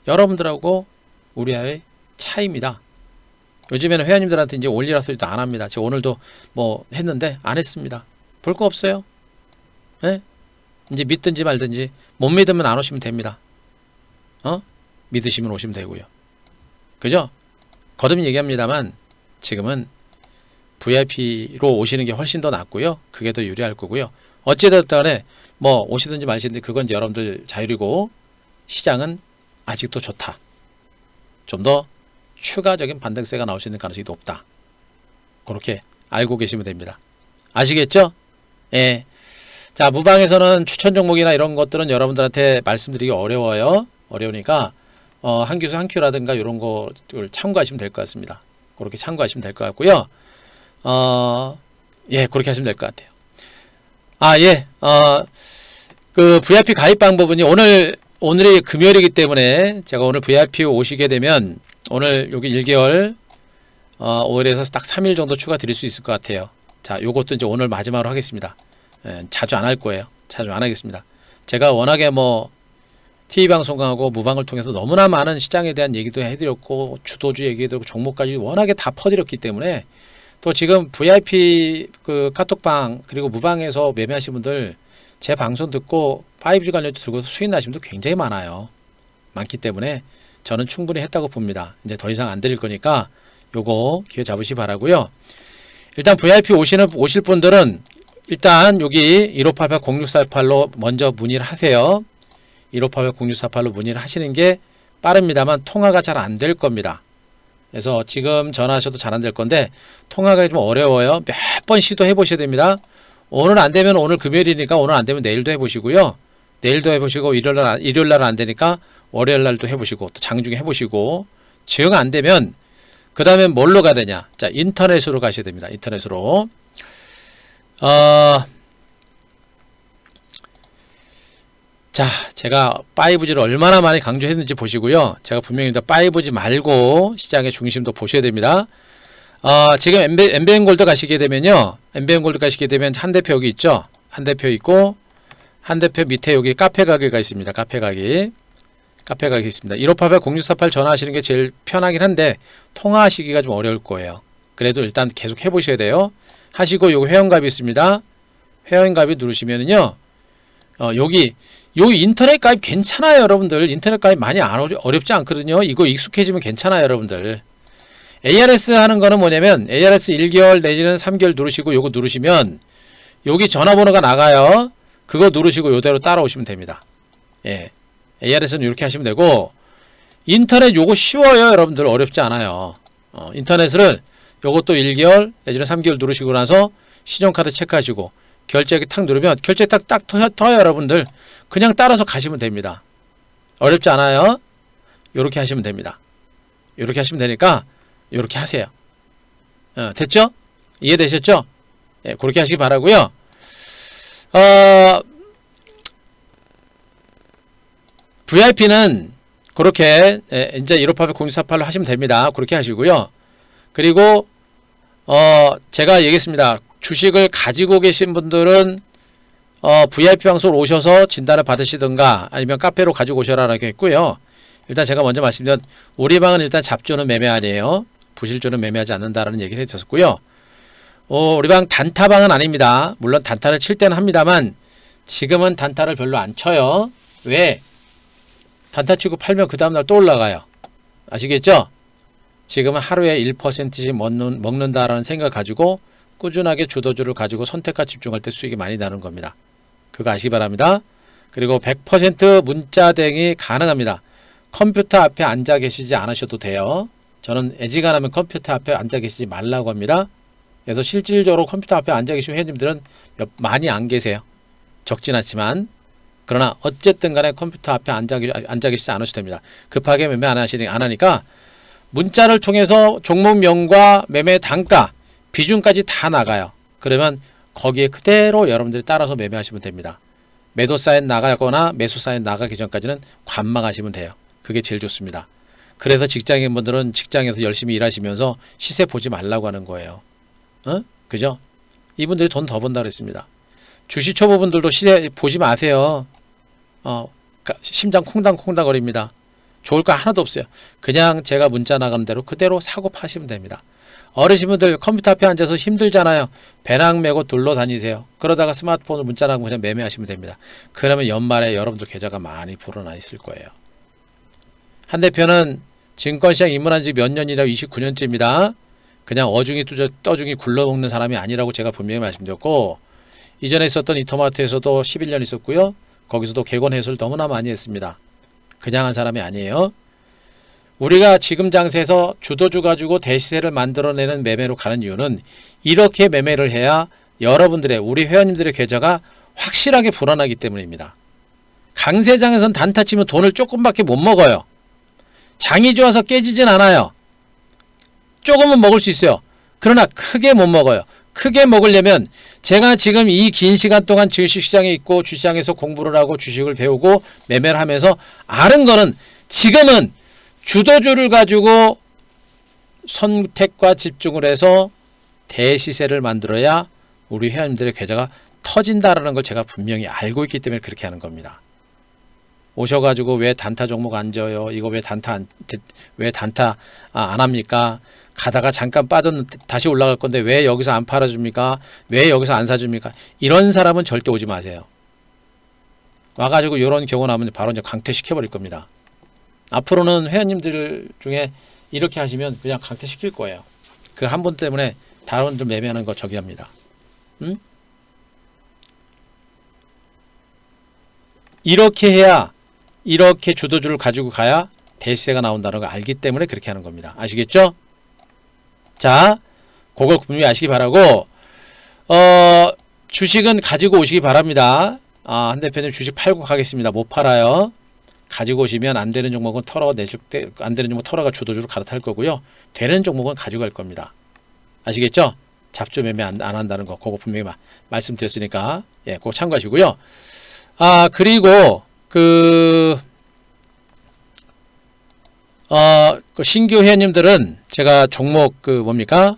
여러분들하고 우리와의 차이입니다. 요즘에는 회원님들한테 이제 올리라 소리도 안 합니다. 제가 오늘도 했는데 안 했습니다. 볼 거 없어요. 네? 이제 믿든지 말든지, 못 믿으면 안 오시면 됩니다. 믿으시면 오시면 되고요. 그죠? 거듭 얘기합니다만 지금은 VIP로 오시는 게 훨씬 더 낫고요. 그게 더 유리할 거고요. 어찌됐든 간에 오시든지 마시든지 그건 이제 여러분들 자율이고, 시장은 아직도 좋다. 좀 더 추가적인 반등세가 나올 수 있는 가능성이 높다. 그렇게 알고 계시면 됩니다. 아시겠죠? 예. 자, 무방에서는 추천 종목이나 이런 것들은 여러분들한테 말씀드리기 어려워요. 어려우니까 한 교수 한 큐라든가 이런 거를 참고하시면 될 것 같습니다. 그렇게 참고하시면 될 것 같고요. 예, 그렇게 하시면 될 것 같아요. 예. 그 VIP 가입 방법은요, 오늘이 금요일이기 때문에 제가 오늘 VIP 오시게 되면 오늘 여기 1개월 5일에서 딱 3일 정도 추가 드릴 수 있을 것 같아요. 자, 요것도 이제 오늘 마지막으로 하겠습니다. 자주 안 할 거예요. 자주 안 하겠습니다. 제가 워낙에 TV방송하고 무방을 통해서 너무나 많은 시장에 대한 얘기도 해드렸고, 주도주 얘기도 해드렸고, 종목까지 워낙에 다 퍼드렸기 때문에, 또 지금 VIP 그 카톡방 그리고 무방에서 매매하신 분들 제 방송 듣고 5G 관련주 들고서 수익 나신 분도 굉장히 많기 때문에 저는 충분히 했다고 봅니다. 이제 더 이상 안 드릴 거니까 요거 기회 잡으시 바라고요. 일단 VIP 오실 분들은 일단 여기 1588-0648로 먼저 문의를 하세요. 1588-0648로 문의를 하시는 게 빠릅니다만 통화가 잘 안 될 겁니다. 그래서 지금 전화하셔도 잘 안 될 건데 통화가 좀 어려워요. 몇 번 시도해 보셔야 됩니다. 오늘 안 되면 오늘 금요일이니까 오늘 안 되면 내일도 해보시고요. 내일도 해보시고 일요일 날은 안 되니까 월요일 날도 해보시고 또 장중에 해보시고, 정 안 되면 그 다음에 뭘로 가야 되냐? 자, 인터넷으로 가셔야 됩니다. 인터넷으로. 자, 제가 5G를 얼마나 많이 강조했는지 보시고요. 제가 분명히 5G 말고 시장의 중심도 보셔야 됩니다. 지금 MBN골드 가시게 되면요. MBN골드 가시게 되면 한 대표 여기 있죠. 한 대표 있고, 한 대표 밑에 여기 카페 가게가 있습니다. 카페 가게 있습니다. 1588-0648 전화하시는 게 제일 편하긴 한데 통화하시기가 좀 어려울 거예요. 그래도 일단 계속 해보셔야 돼요. 하시고 요거 회원가입 있습니다. 회원가입 누르시면은요, 여기 요 인터넷 가입 괜찮아요, 여러분들. 인터넷 가입 많이 어렵지 않거든요. 이거 익숙해지면 괜찮아요, 여러분들. ARS 하는 거는 뭐냐면 ARS 1개월 내지는 3개월 누르시고 요거 누르시면 여기 전화번호가 나가요. 그거 누르시고 요대로 따라오시면 됩니다. 예. ARS는 이렇게 하시면 되고, 인터넷 요거 쉬워요, 여러분들. 어렵지 않아요. 인터넷을 요것도 1개월 내지는 3개월 누르시고 나서 신용카드 체크하시고 결제기 탁 누르면 결제 딱 터요, 여러분들. 그냥 따라서 가시면 됩니다. 어렵지 않아요. 요렇게 하시면 됩니다. 요렇게 하시면 되니까 요렇게 하세요. 됐죠? 이해되셨죠? 예, 그렇게 하시기 바라고요. VIP는 그렇게 이제 1588-0648로 하시면 됩니다. 그렇게 하시고요. 그리고 제가 얘기했습니다. 주식을 가지고 계신 분들은 VIP 방송으로 오셔서 진단을 받으시든가 아니면 카페로 가지고 오셔라라고 했고요. 일단 제가 먼저 말씀드린 우리 방은 일단 잡조는 매매 아니에요. 부실조는 매매하지 않는다라는 얘기를 해줬었고요. 우리 방 단타방은 아닙니다. 물론 단타를 칠 때는 합니다만 지금은 단타를 별로 안 쳐요. 왜? 단타 치고 팔면 그 다음날 또 올라가요. 아시겠죠? 지금은 하루에 1%씩 먹는다라는 생각을 가지고 꾸준하게 주도주를 가지고 선택과 집중할 때 수익이 많이 나는 겁니다. 그거 아시기 바랍니다. 그리고 100% 문자댕이 가능합니다. 컴퓨터 앞에 앉아 계시지 않으셔도 돼요. 저는 애지간하면 컴퓨터 앞에 앉아 계시지 말라고 합니다. 그래서 실질적으로 컴퓨터 앞에 앉아 계신 회원님들은 많이 안 계세요. 적진 않지만. 그러나 어쨌든 간에 컴퓨터 앞에 앉아 계시지 않으셔도 됩니다. 급하게 매매 안 하니까 문자를 통해서 종목명과 매매 단가, 비중까지 다 나가요. 그러면 거기에 그대로 여러분들이 따라서 매매하시면 됩니다. 매도 사인 나가거나 매수 사인 나가기 전까지는 관망하시면 돼요. 그게 제일 좋습니다. 그래서 직장인분들은 직장에서 열심히 일하시면서 시세 보지 말라고 하는 거예요. 그죠? 이분들이 돈 더 번다 그랬습니다. 주식 초보분들도 시세 보지 마세요. 심장 콩당콩당 거립니다. 좋을 거 하나도 없어요. 그냥 제가 문자 나가는 대로 그대로 사고 파시면 됩니다. 어르신분들 컴퓨터 앞에 앉아서 힘들잖아요. 배낭 메고 둘러다니세요. 그러다가 스마트폰으로 문자 나가면 그냥 매매하시면 됩니다. 그러면 연말에 여러분들 계좌가 많이 불어나 있을 거예요. 한 대표는 증권시장 입문한 지 몇 년이라 29년째입니다. 그냥 어중이 떠중이 굴러먹는 사람이 아니라고 제가 분명히 말씀드렸고, 이전에 있었던 이토마토에서도 11년 있었고요. 거기서도 객원 해소를 너무나 많이 했습니다. 그냥 한 사람이 아니에요. 우리가 지금 장세에서 주도주 가지고 대시세를 만들어내는 매매로 가는 이유는 이렇게 매매를 해야 여러분들의 우리 회원님들의 계좌가 확실하게 불어나기 때문입니다. 강세장에선 단타 치면 돈을 조금밖에 못 먹어요. 장이 좋아서 깨지진 않아요. 조금은 먹을 수 있어요. 그러나 크게 못 먹어요. 크게 먹으려면 제가 지금 이 긴 시간 동안 주식시장에 있고 주시장에서 공부를 하고 주식을 배우고 매매를 하면서 아는 거는 지금은 주도주를 가지고 선택과 집중을 해서 대시세를 만들어야 우리 회원님들의 계좌가 터진다라는 걸 제가 분명히 알고 있기 때문에 그렇게 하는 겁니다. 오셔가지고 왜 단타 종목 안 져요? 이거 왜 단타 안 합니까? 가다가 잠깐 빠졌는데 다시 올라갈 건데 왜 여기서 안 팔아줍니까? 왜 여기서 안 사줍니까? 이런 사람은 절대 오지 마세요. 와가지고 이런 경우 나면 바로 이제 강퇴시켜버릴 겁니다. 앞으로는 회원님들 중에 이렇게 하시면 그냥 강퇴시킬 거예요. 그 한 분 때문에 다른 분들 매매하는 거 저기합니다. 응? 이렇게 해야 이렇게 주도주를 가지고 가야 대시세가 나온다는 걸 알기 때문에 그렇게 하는 겁니다. 아시겠죠? 자, 그걸 분명히 아시기 바라고, 주식은 가지고 오시기 바랍니다. 한 대표님 주식 팔고 가겠습니다. 못 팔아요. 가지고 오시면 안 되는 종목은 털어내실 때, 안 되는 종목 털어가 주도주로 갈아탈 거고요. 되는 종목은 가져갈 겁니다. 아시겠죠? 잡주 매매 안 한다는 거, 그거 분명히 말씀드렸으니까, 예, 그거 참고하시고요. 그리고, 신규 회원님들은 제가 종목 뭡니까?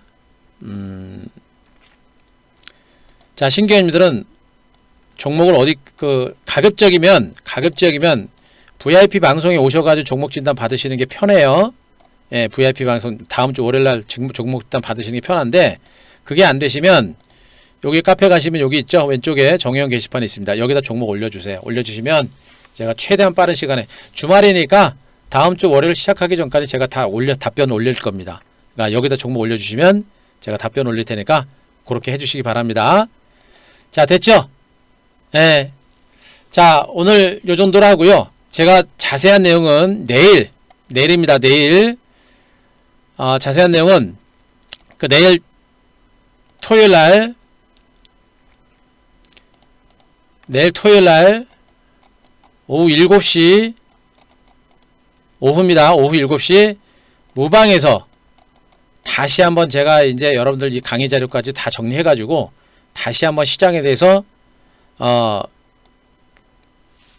자, 신규 회원님들은 종목을 가급적이면 VIP 방송에 오셔가지고 종목 진단 받으시는 게 편해요. 예, VIP 방송 다음 주 월요일날 종목 일단 받으시는 게 편한데 그게 안 되시면 여기 카페 가시면 여기 있죠. 왼쪽에 정의원 게시판이 있습니다. 여기다 종목 올려주세요. 올려주시면 제가 최대한 빠른 시간에 주말이니까 다음 주 월요일 시작하기 전까지 제가 다 답변 올릴 겁니다. 그러니까 여기다 종목 올려주시면 제가 답변 올릴 테니까 그렇게 해주시기 바랍니다. 자, 됐죠? 예. 자, 오늘 요 정도로 하고요. 제가 자세한 내용은 내일입니다. 내일. 자세한 내용은 그 내일 토요일 날 오후 7시 오후입니다. 오후 7시 무방에서 다시 한번 제가 이제 여러분들 이 강의 자료까지 다 정리해 가지고 다시 한번 시장에 대해서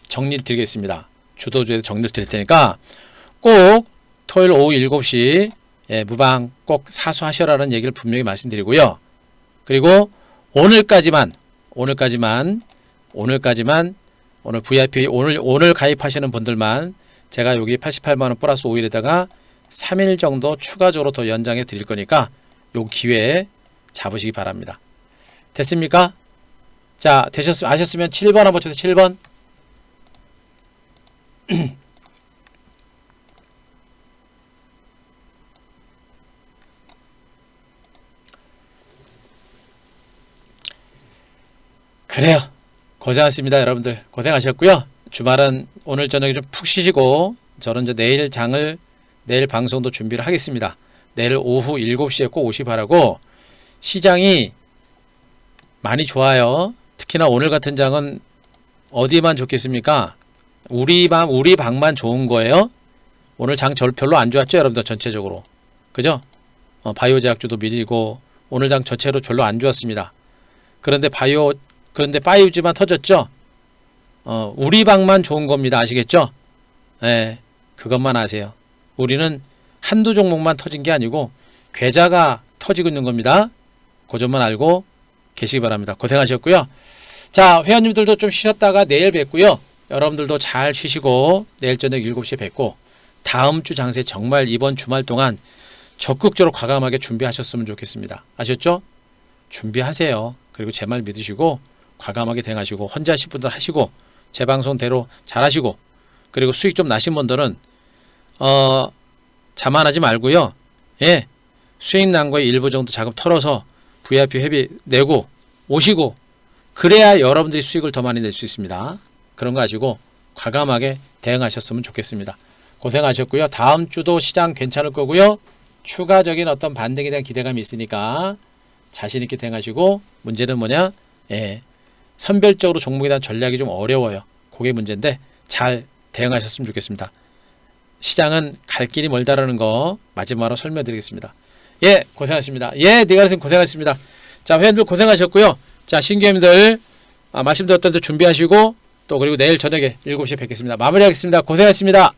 정리를 드리겠습니다. 주도주에 정리를 드릴 테니까 꼭 토요일 오후 7시 예, 무방 꼭 사수하셔라는 얘기를 분명히 말씀드리고요. 그리고 오늘까지만 오늘 VIP 오늘 가입하시는 분들만 제가 여기 88만원 플러스 5일에다가 3일 정도 추가적으로 더 연장해 드릴 거니까 요 기회에 잡으시기 바랍니다. 됐습니까? 자, 아셨으면 7번 한번 쳐주세요. 7번. 그래요. 고생하셨습니다. 여러분들 고생하셨고요. 주말은 오늘 저녁에 좀 푹 쉬시고 저는 이제 내일 방송도 준비를 하겠습니다. 내일 오후 7시에 꼭 오시 바라고. 시장이 많이 좋아요. 특히나 오늘 같은 장은 어디만 좋겠습니까? 우리 방만 좋은 거예요. 오늘 장 별로 안 좋았죠, 여러분들 전체적으로. 그죠? 바이오 제약주도 밀리고 오늘 장 전체로 별로 안 좋았습니다. 그런데 바이오주만 터졌죠? 우리 방만 좋은 겁니다. 아시겠죠? 예, 그것만 아세요. 우리는 한두 종목만 터진 게 아니고 계좌가 터지고 있는 겁니다. 그 점만 알고 계시기 바랍니다. 고생하셨고요. 자, 회원님들도 좀 쉬셨다가 내일 뵙고요. 여러분들도 잘 쉬시고 내일 저녁 7시에 뵙고 다음 주 장세 정말 이번 주말 동안 적극적으로 과감하게 준비하셨으면 좋겠습니다. 아셨죠? 준비하세요. 그리고 제 말 믿으시고 과감하게 대응하시고 혼자 하실 분들 하시고 제 방송대로 잘 하시고 그리고 수익 좀 나신 분들은 자만하지 말고요. 예, 수익 난 거에 일부 정도 자금 털어서 VIP 회비 내고 오시고 그래야 여러분들이 수익을 더 많이 낼 수 있습니다. 그런 거 아시고 과감하게 대응하셨으면 좋겠습니다. 고생하셨고요. 다음 주도 시장 괜찮을 거고요. 추가적인 어떤 반등에 대한 기대감이 있으니까 자신 있게 대응하시고 문제는 뭐냐? 예, 선별적으로 종목에 대한 전략이 좀 어려워요. 그게 문제인데 잘 대응하셨으면 좋겠습니다. 시장은 갈 길이 멀다라는 거 마지막으로 설명드리겠습니다. 예, 고생하셨습니다. 예, 네가르생 고생하셨습니다. 자, 회원들 고생하셨고요. 자, 신규님들 말씀드렸던 데 준비하시고 또 그리고 내일 저녁에 7시에 뵙겠습니다. 마무리하겠습니다. 고생하셨습니다.